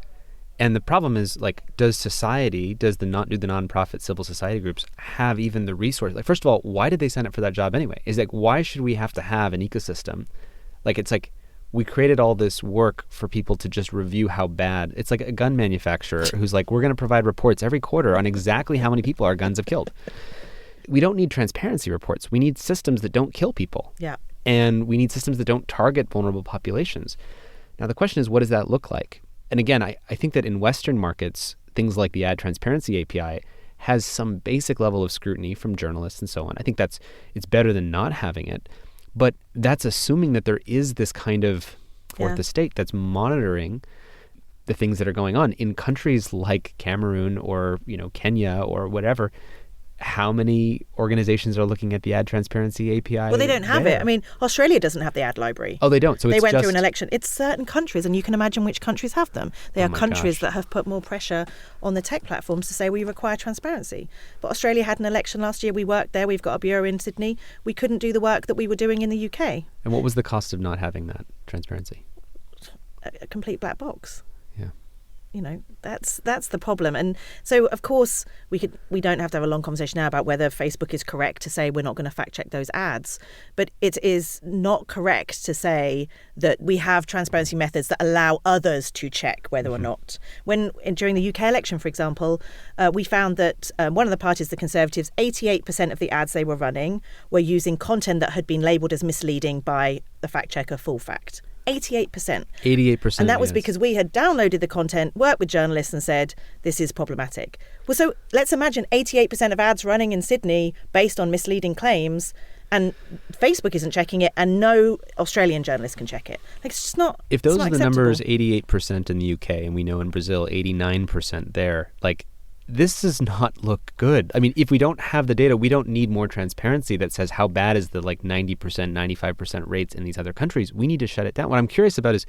And the problem is, does the nonprofit civil society groups have even the resource? First of all, why did they sign up for that job anyway? Why should we have to have an ecosystem? We created all this work for people to just review how bad. It's like a gun manufacturer who's like, we're going to provide reports every quarter on exactly how many people our guns have killed. We don't need transparency reports. We need systems that don't kill people. Yeah. And we need systems that don't target vulnerable populations. Now, the question is, what does that look like? And again, I think that in Western markets, things like the Ad Transparency API has some basic level of scrutiny from journalists and so on. I think it's better than not having it. But that's assuming that there is this kind of fourth estate that's monitoring the things that are going on. In countries like Cameroon or Kenya or whatever, how many organizations are looking at the Ad Transparency API? Well, they don't have it. I mean, Australia doesn't have the ad library. Oh, they don't. So they went through an election. It's certain countries, and you can imagine which countries have them. They are countries that have put more pressure on the tech platforms to say we require transparency. But Australia had an election last year. We worked there. We've got a bureau in Sydney. We couldn't do the work that we were doing in the UK. And what was the cost of not having that transparency? A complete black box. Yeah. That's the problem. And so, of course, we don't have to have a long conversation now about whether Facebook is correct to say we're not going to fact check those ads. But it is not correct to say that we have transparency methods that allow others to check whether or not. During the UK election, for example, we found that one of the parties, the Conservatives, 88% of the ads they were running were using content that had been labelled as misleading by the fact checker Full Fact. 88%. 88%. And that was because we had downloaded the content, worked with journalists and said, this is problematic. Well, so let's imagine 88% of ads running in Sydney based on misleading claims, and Facebook isn't checking it, and no Australian journalist can check it. It's just not. If those are the acceptable. numbers, 88% in the UK, and we know in Brazil, 89% there, this does not look good. I mean, if we don't have the data, we don't need more transparency that says how bad is the 90%, 95% rates in these other countries. We need to shut it down. What I'm curious about is,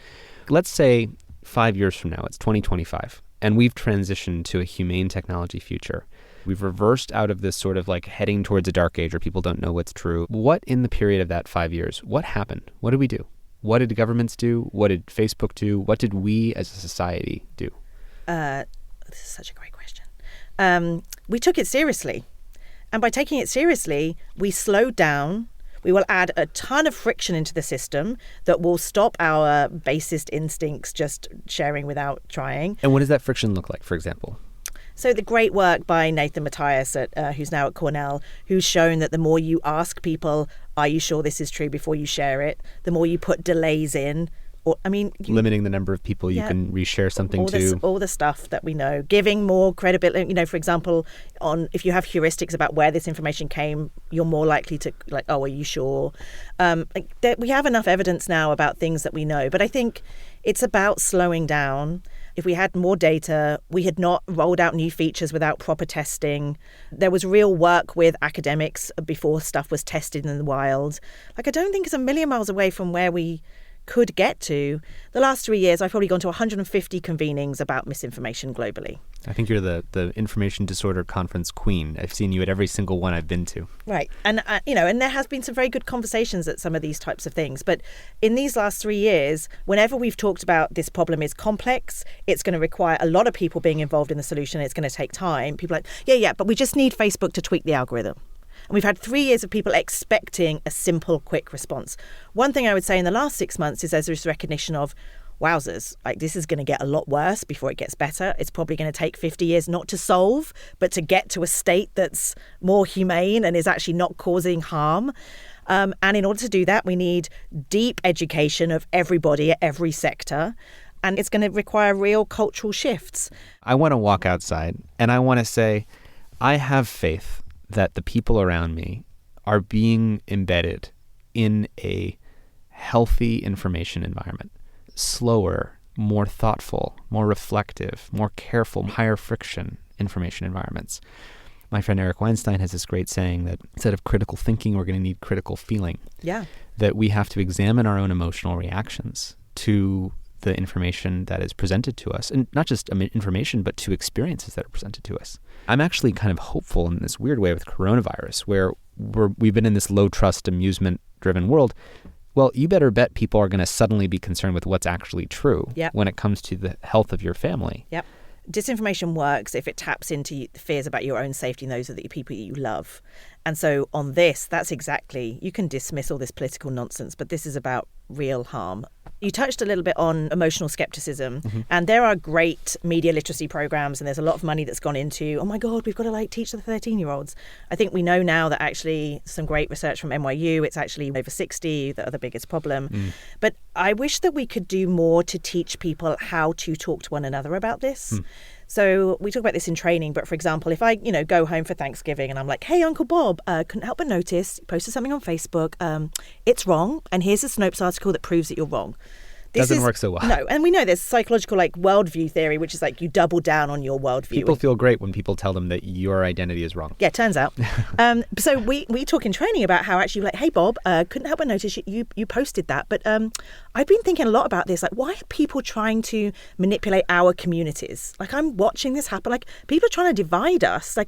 let's say 5 years from now, it's 2025, and we've transitioned to a humane technology future. We've reversed out of this sort of heading towards a dark age where people don't know what's true. What in the period of that 5 years, what happened? What did we do? What did governments do? What did Facebook do? What did we as a society do? This is such a great question. We took it seriously. And by taking it seriously, we slowed down. We will add a ton of friction into the system that will stop our basest instincts just sharing without trying. And what does that friction look like, for example? So the great work by Nathan Matthias, who's now at Cornell, who's shown that the more you ask people, are you sure this is true before you share it, the more you put delays in, limiting the number of people you can reshare something to. All the stuff that we know, giving more credibility. For example, if you have heuristics about where this information came, you're more likely to are you sure? We have enough evidence now about things that we know, but I think it's about slowing down if we had more data, we had not rolled out new features without proper testing. There was real work with academics before stuff was tested in the wild. Like, I don't think it's a million miles away from where we could get to. The last 3 years, I've probably gone to 150 convenings about misinformation globally. I think you're the information disorder conference queen. I've seen you at every single one I've been to. Right. And, and there has been some very good conversations at some of these types of things. But in these last 3 years, whenever we've talked about this problem is complex, it's going to require a lot of people being involved in the solution. It's going to take time. People are like, yeah, but we just need Facebook to tweak the algorithm. And we've had 3 years of people expecting a simple, quick response. One thing I would say in the last 6 months is there's this recognition of, wowzers, like this is going to get a lot worse before it gets better. It's probably going to take 50 years not to solve, but to get to a state that's more humane and is actually not causing harm. And in order to do that, we need deep education of everybody at every sector. And it's going to require real cultural shifts. I want to walk outside and I want to say, I have faith that the people around me are being embedded in a healthy information environment. Slower, more thoughtful, more reflective, more careful, higher friction information environments. My friend Eric Weinstein has this great saying that instead of critical thinking, we're going to need critical feeling. Yeah. That we have to examine our own emotional reactions to the information that is presented to us, and not just information, but to experiences that are presented to us. I'm actually kind of hopeful in this weird way with coronavirus, where we've been in this low trust, amusement-driven world. Well, you better bet people are going to suddenly be concerned with what's actually true when it comes to the health of your family. Yep. Disinformation works if it taps into fears about your own safety and those of the people you love. And so on this, that's exactly, you can dismiss all this political nonsense, but this is about real harm. You touched a little bit on emotional skepticism, and there are great media literacy programs, and there's a lot of money that's gone into, oh my God, we've got to teach the 13-year-olds. I think we know now that actually some great research from NYU, it's actually over 60 that are the biggest problem. But I wish that we could do more to teach people how to talk to one another about this. So we talk about this in training, but for example, if I, go home for Thanksgiving and I'm like, hey, Uncle Bob, couldn't help but notice you posted something on Facebook. It's wrong. And here's a Snopes article that proves that you're wrong. Doesn't work so well. No, and we know there's psychological worldview theory, which is you double down on your worldview. People feel great when people tell them that your identity is wrong. Yeah, turns out. So we talk in training about how actually hey Bob, couldn't help but notice you posted that, but I've been thinking a lot about this. Why are people trying to manipulate our communities? I'm watching this happen. People are trying to divide us.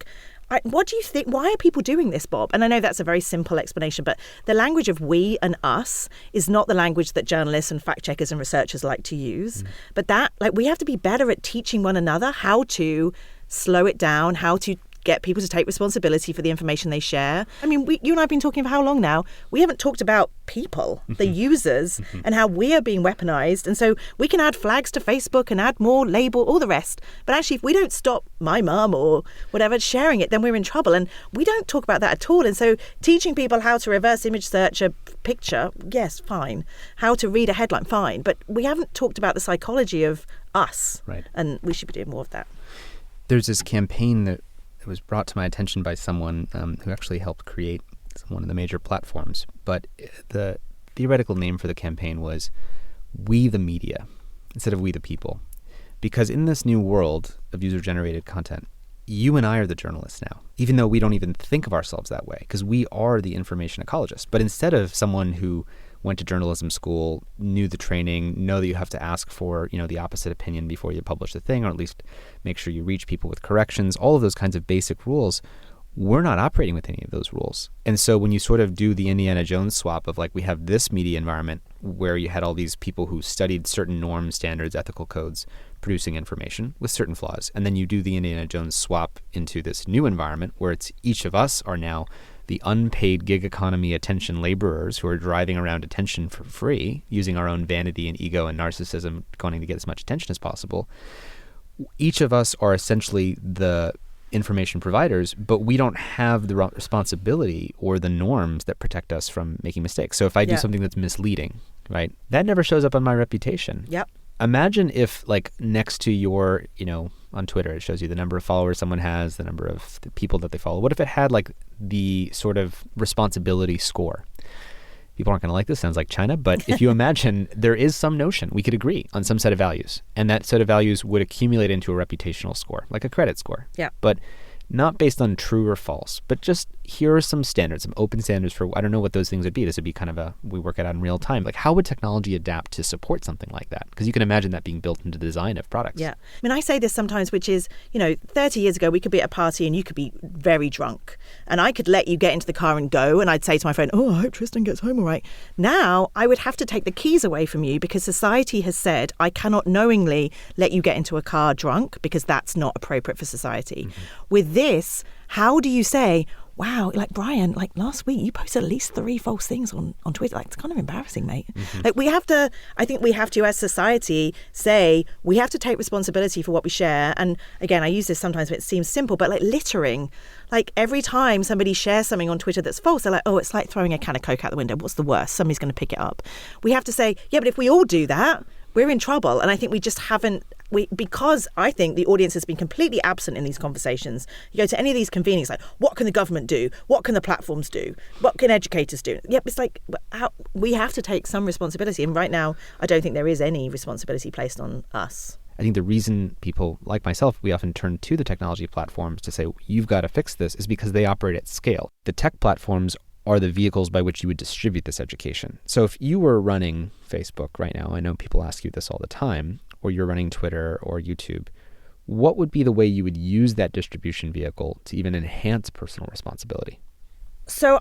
What do you think? Why are people doing this, Bob? And I know that's a very simple explanation, but the language of we and us is not the language that journalists and fact checkers and researchers like to use. But that, we have to be better at teaching one another how to slow it down, how to get people to take responsibility for the information they share. I mean, you and I have been talking for how long now? We haven't talked about people, the users, and how we are being weaponized. And so we can add flags to Facebook and add more label, all the rest. But actually, if we don't stop my mum or whatever sharing it, then we're in trouble. And we don't talk about that at all. And so teaching people how to reverse image search a picture, yes, fine. How to read a headline, fine. But we haven't talked about the psychology of us. Right. And we should be doing more of that. There's this campaign that was brought to my attention by someone who actually helped create one of the major platforms. But the theoretical name for the campaign was We the Media instead of We the People. Because in this new world of user-generated content, you and I are the journalists now, even though we don't even think of ourselves that way, because we are the information ecologist. But instead of someone who went to journalism school, knew the training, know that you have to ask for, the opposite opinion before you publish the thing, or at least make sure you reach people with corrections, all of those kinds of basic rules, we're not operating with any of those rules. And so when you sort of do the Indiana Jones swap of we have this media environment where you had all these people who studied certain norms, standards, ethical codes, producing information with certain flaws, and then you do the Indiana Jones swap into this new environment where it's each of us are now the unpaid gig economy attention laborers who are driving around attention for free, using our own vanity and ego and narcissism, wanting to get as much attention as possible. Each of us are essentially the information providers, but we don't have the responsibility or the norms that protect us from making mistakes. So if I do something that's misleading, right, that never shows up on my reputation. Yep. Imagine if next to your, on Twitter, it shows you the number of followers someone has, the number of the people that they follow. What if it had the sort of responsibility score? people aren't going to like this, sounds like China, but if you imagine there is some notion, we could agree on some set of values, and that set of values would accumulate into a reputational score, like a credit score. Yeah. But not based on true or false, but just here are some standards, some open standards for, I don't know what those things would be. This would be kind of we work it out in real time. Like, how would technology adapt to support something like that? Because you can imagine that being built into the design of products. Yeah. I mean, I say this sometimes, which is, 30 years ago, we could be at a party and you could be very drunk. And I could let you get into the car and go. And I'd say to my friend, I hope Tristan gets home all right. Now, I would have to take the keys away from you because society has said I cannot knowingly let you get into a car drunk because that's not appropriate for society. Mm-hmm. With this, how do you say, wow, like Brian, like last week you posted at least 3 false things on Twitter. Like, it's kind of embarrassing, mate. Mm-hmm. Like I think we have to as society say we have to take responsibility for what we share. And again, I use this sometimes, but it seems simple, but like littering, like every time somebody shares something on Twitter that's false, they're like, it's like throwing a can of Coke out the window. What's the worst? Somebody's going to pick it up. We have to say, yeah, but if we all do that, we're in trouble. And I think we just haven't, because I think the audience has been completely absent in these conversations. You go to any of these convenings, like, what can the government do? What can the platforms do? What can educators do? Yep, it's like, we have to take some responsibility. And right now, I don't think there is any responsibility placed on us. I think the reason people like myself, we often turn to the technology platforms to say, you've got to fix this, is because they operate at scale. The tech platforms are the vehicles by which you would distribute this education. So if you were running Facebook right now, I know people ask you this all the time, or you're running Twitter or YouTube, what would be the way you would use that distribution vehicle to even enhance personal responsibility? So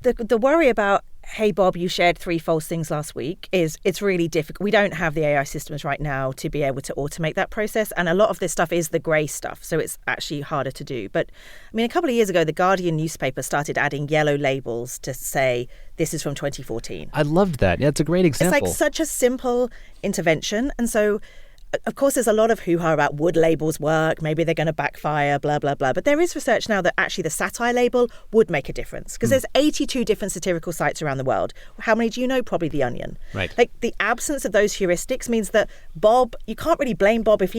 the worry about, hey, Bob, you shared 3 false things last week is it's really difficult. We don't have the AI systems right now to be able to automate that process. And a lot of this stuff is the grey stuff. So it's actually harder to do. But I mean, a couple of years ago, the Guardian newspaper started adding yellow labels to say, this is from 2014. I loved that. Yeah, it's a great example. It's like such a simple intervention. And so, of course, there's a lot of hoo-ha about would labels work, maybe they're going to backfire, blah, blah, blah. But there is research now that actually the satire label would make a difference because there's 82 different satirical sites around the world. How many do you know? Probably The Onion. Right. Like the absence of those heuristics means that Bob, you can't really blame Bob if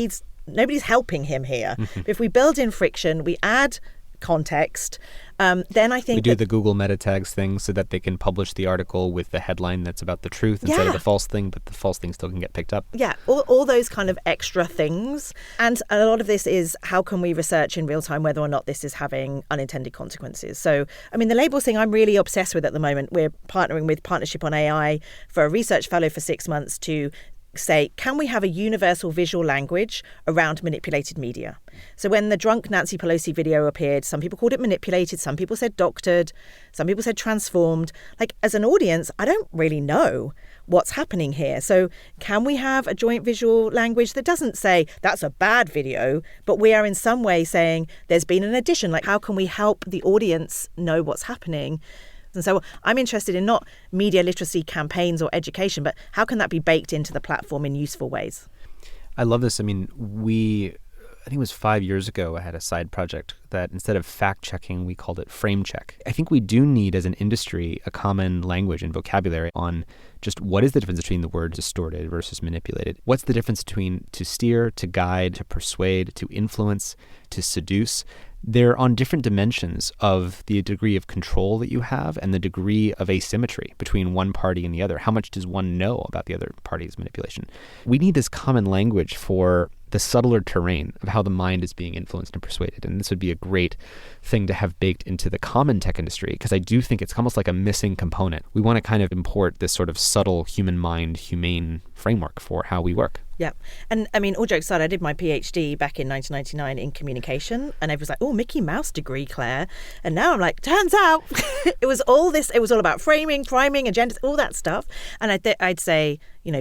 nobody's helping him here. But if we build in friction, we add context, then I think we do the Google meta tags thing so that they can publish the article with the headline that's about the truth instead of the false thing, but the false thing still can get picked up. Yeah, all those kind of extra things. And a lot of this is how can we research in real time whether or not this is having unintended consequences. So, I mean, the labels thing I'm really obsessed with at the moment. We're partnering with Partnership on AI for a research fellow for 6 months to say, can we have a universal visual language around manipulated media? So when the drunk Nancy Pelosi video appeared, some people called it manipulated, some people said doctored, some people said transformed. Like, as an audience, I don't really know what's happening here. So can we have a joint visual language that doesn't say that's a bad video, but we are in some way saying there's been an addition? Like, how can we help the audience know what's happening? And so I'm interested in not media literacy campaigns or education, but how can that be baked into the platform in useful ways? I love this. I mean, I think it was 5 years ago, I had a side project that instead of fact-checking, we called it frame check. I think we do need, as an industry, a common language and vocabulary on just what is the difference between the word distorted versus manipulated. What's the difference between to steer, to guide, to persuade, to influence, to seduce? They're on different dimensions of the degree of control that you have and the degree of asymmetry between one party and the other. How much does one know about the other party's manipulation? We need this common language for the subtler terrain of how the mind is being influenced and persuaded. And this would be a great thing to have baked into the common tech industry, because I do think it's almost like a missing component. We want to kind of import this sort of subtle human mind, humane framework for how we work. Yeah. And I mean, all jokes aside, I did my PhD back in 1999 in communication, and everyone's like, oh, Mickey Mouse degree, Claire. And now I'm like, turns out it was all about framing, priming, agendas, all that stuff. And I'd say,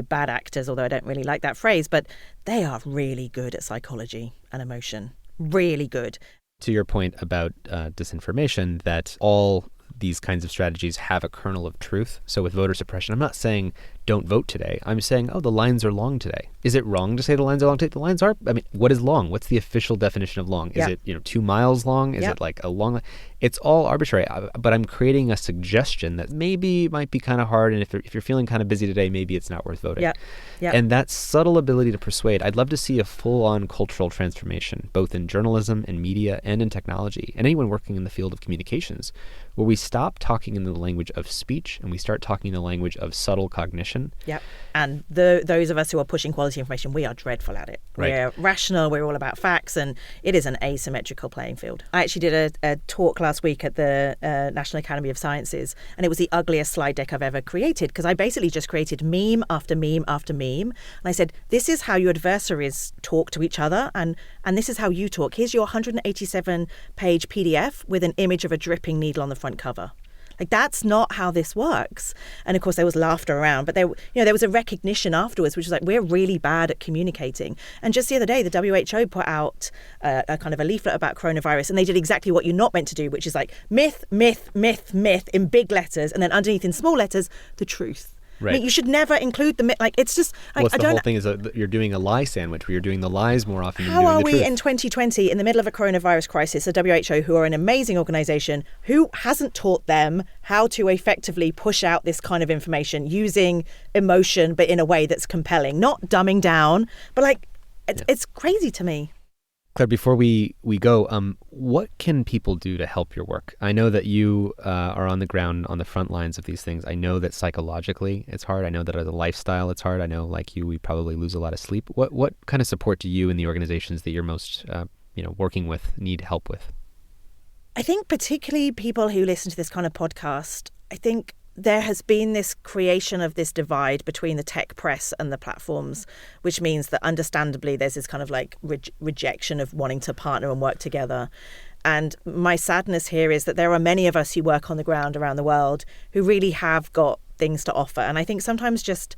bad actors, although I don't really like that phrase, but they are really good at psychology and emotion. Really good. To your point about disinformation, that all these kinds of strategies have a kernel of truth. So with voter suppression, I'm not saying don't vote today. I'm saying, the lines are long today. Is it wrong to say the lines are long today? The lines are, what is long? What's the official definition of long? Is it, 2 miles long? Is it like a long? It's all arbitrary. But I'm creating a suggestion that maybe might be kind of hard. And if you're feeling kind of busy today, maybe it's not worth voting. Yeah. And that subtle ability to persuade, I'd love to see a full-on cultural transformation, both in journalism and media and in technology, and anyone working in the field of communications, where we stop talking in the language of speech and we start talking in the language of subtle cognition. Yep. And those of us who are pushing quality information, we are dreadful at it. Right. We're rational, we're all about facts, and it is an asymmetrical playing field. I actually did a talk last week at the National Academy of Sciences, and it was the ugliest slide deck I've ever created, because I basically just created meme after meme after meme. And I said, this is how your adversaries talk to each other, and this is how you talk. Here's your 187-page PDF with an image of a dripping needle on the front cover. Like, that's not how this works. And of course, there was laughter around, but there was a recognition afterwards, which was like, we're really bad at communicating. And just the other day, the WHO put out a kind of a leaflet about coronavirus, and they did exactly what you're not meant to do, which is like myth, myth, myth, myth in big letters, and then underneath in small letters, the truth. Right. I mean, you should never include the myth. Like, it's just like, the whole thing is that you're doing a lie sandwich where you're doing the lies more often than how you're doing are the we truth. in 2020 in the middle of a coronavirus crisis, the WHO, who are an amazing organization, who hasn't taught them how to effectively push out this kind of information using emotion, but in a way that's compelling, not dumbing down, but like, it's crazy to me. Claire, before we go, what can people do to help your work? I know that you are on the ground on the front lines of these things. I know that psychologically it's hard. I know that as a lifestyle it's hard. I know, like you, we probably lose a lot of sleep. What kind of support do you and the organizations that you're most working with need help with? I think particularly people who listen to this kind of podcast, I think there has been this creation of this divide between the tech press and the platforms, which means that understandably there's this kind of like rejection of wanting to partner and work together. And my sadness here is that there are many of us who work on the ground around the world who really have got things to offer. And I think sometimes just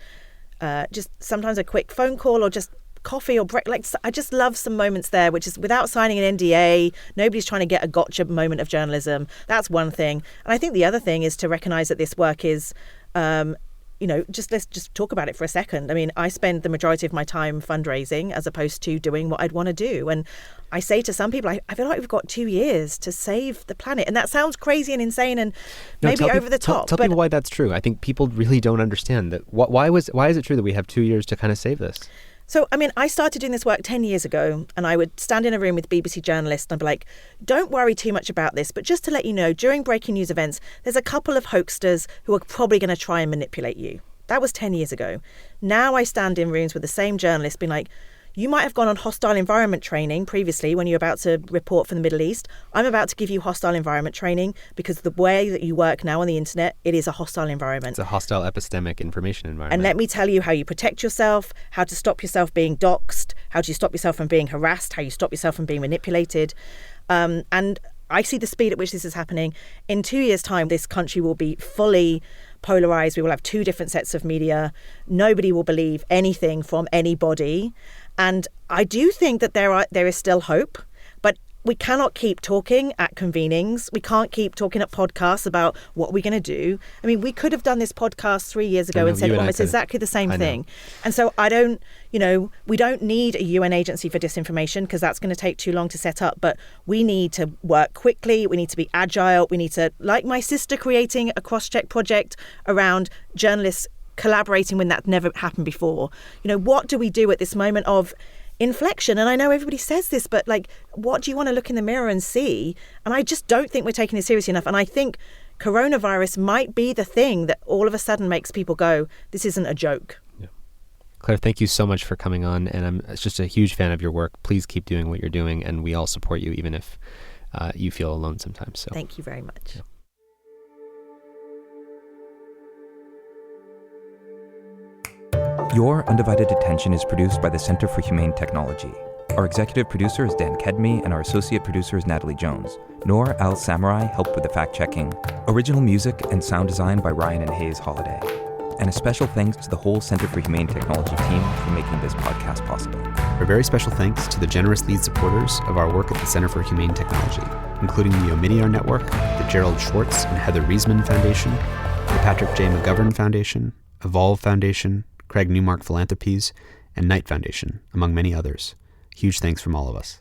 sometimes a quick phone call or just coffee or break, like, I just love some moments there, which is without signing an NDA. Nobody's trying to get a gotcha moment of journalism. That's one thing. And I think the other thing is to recognize that this work is, let's just talk about it for a second. I mean, I spend the majority of my time fundraising as opposed to doing what I'd want to do. And I say to some people, I feel like we've got 2 years to save the planet. And that sounds crazy and insane and maybe over the top. Tell people why that's true. I think people really don't understand that. Why is it true that we have 2 years to kind of save this? So, I mean, I started doing this work 10 years ago, and I would stand in a room with BBC journalists and I'd be like, don't worry too much about this, but just to let you know, during breaking news events, there's a couple of hoaxsters who are probably going to try and manipulate you. That was 10 years ago. Now I stand in rooms with the same journalists being like, you might have gone on hostile environment training previously when you're about to report from the Middle East. I'm about to give you hostile environment training because the way that you work now on the internet, it is a hostile environment. It's a hostile epistemic information environment. And let me tell you how you protect yourself, how to stop yourself being doxxed, how do you stop yourself from being harassed, how you stop yourself from being manipulated. And I see the speed at which this is happening. In 2 years' time, this country will be fully polarized. We will have 2 different sets of media. Nobody will believe anything from anybody. And I do think that there is still hope, but we cannot keep talking at convenings. We can't keep talking at podcasts about what we're going to do. I mean, we could have done this podcast 3 years ago and said almost exactly the same thing. And so we don't need a UN agency for disinformation because that's going to take too long to set up. But we need to work quickly. We need to be agile. We need to, like my sister creating a cross-check project around journalists collaborating when that never happened before. What do we do at this moment of inflection? And I know everybody says this, but like, what do you want to look in the mirror and see? And I just don't think we're taking this seriously enough. And I think coronavirus might be the thing that all of a sudden makes people go, this isn't a joke. Yeah. Claire, thank you so much for coming on. And I'm just a huge fan of your work. Please keep doing what you're doing. And we all support you, even if you feel alone sometimes. So thank you very much. Yeah. Your Undivided Attention is produced by the Center for Humane Technology. Our executive producer is Dan Kedmi, and our associate producer is Natalie Jones. Noor Al-Samurai helped with the fact-checking. Original music and sound design by Ryan and Hayes Holiday. And a special thanks to the whole Center for Humane Technology team for making this podcast possible. A very special thanks to the generous lead supporters of our work at the Center for Humane Technology, including the Omidyar Network, the Gerald Schwartz and Heather Reisman Foundation, the Patrick J. McGovern Foundation, Evolve Foundation, Craig Newmark Philanthropies, and Knight Foundation, among many others. Huge thanks from all of us.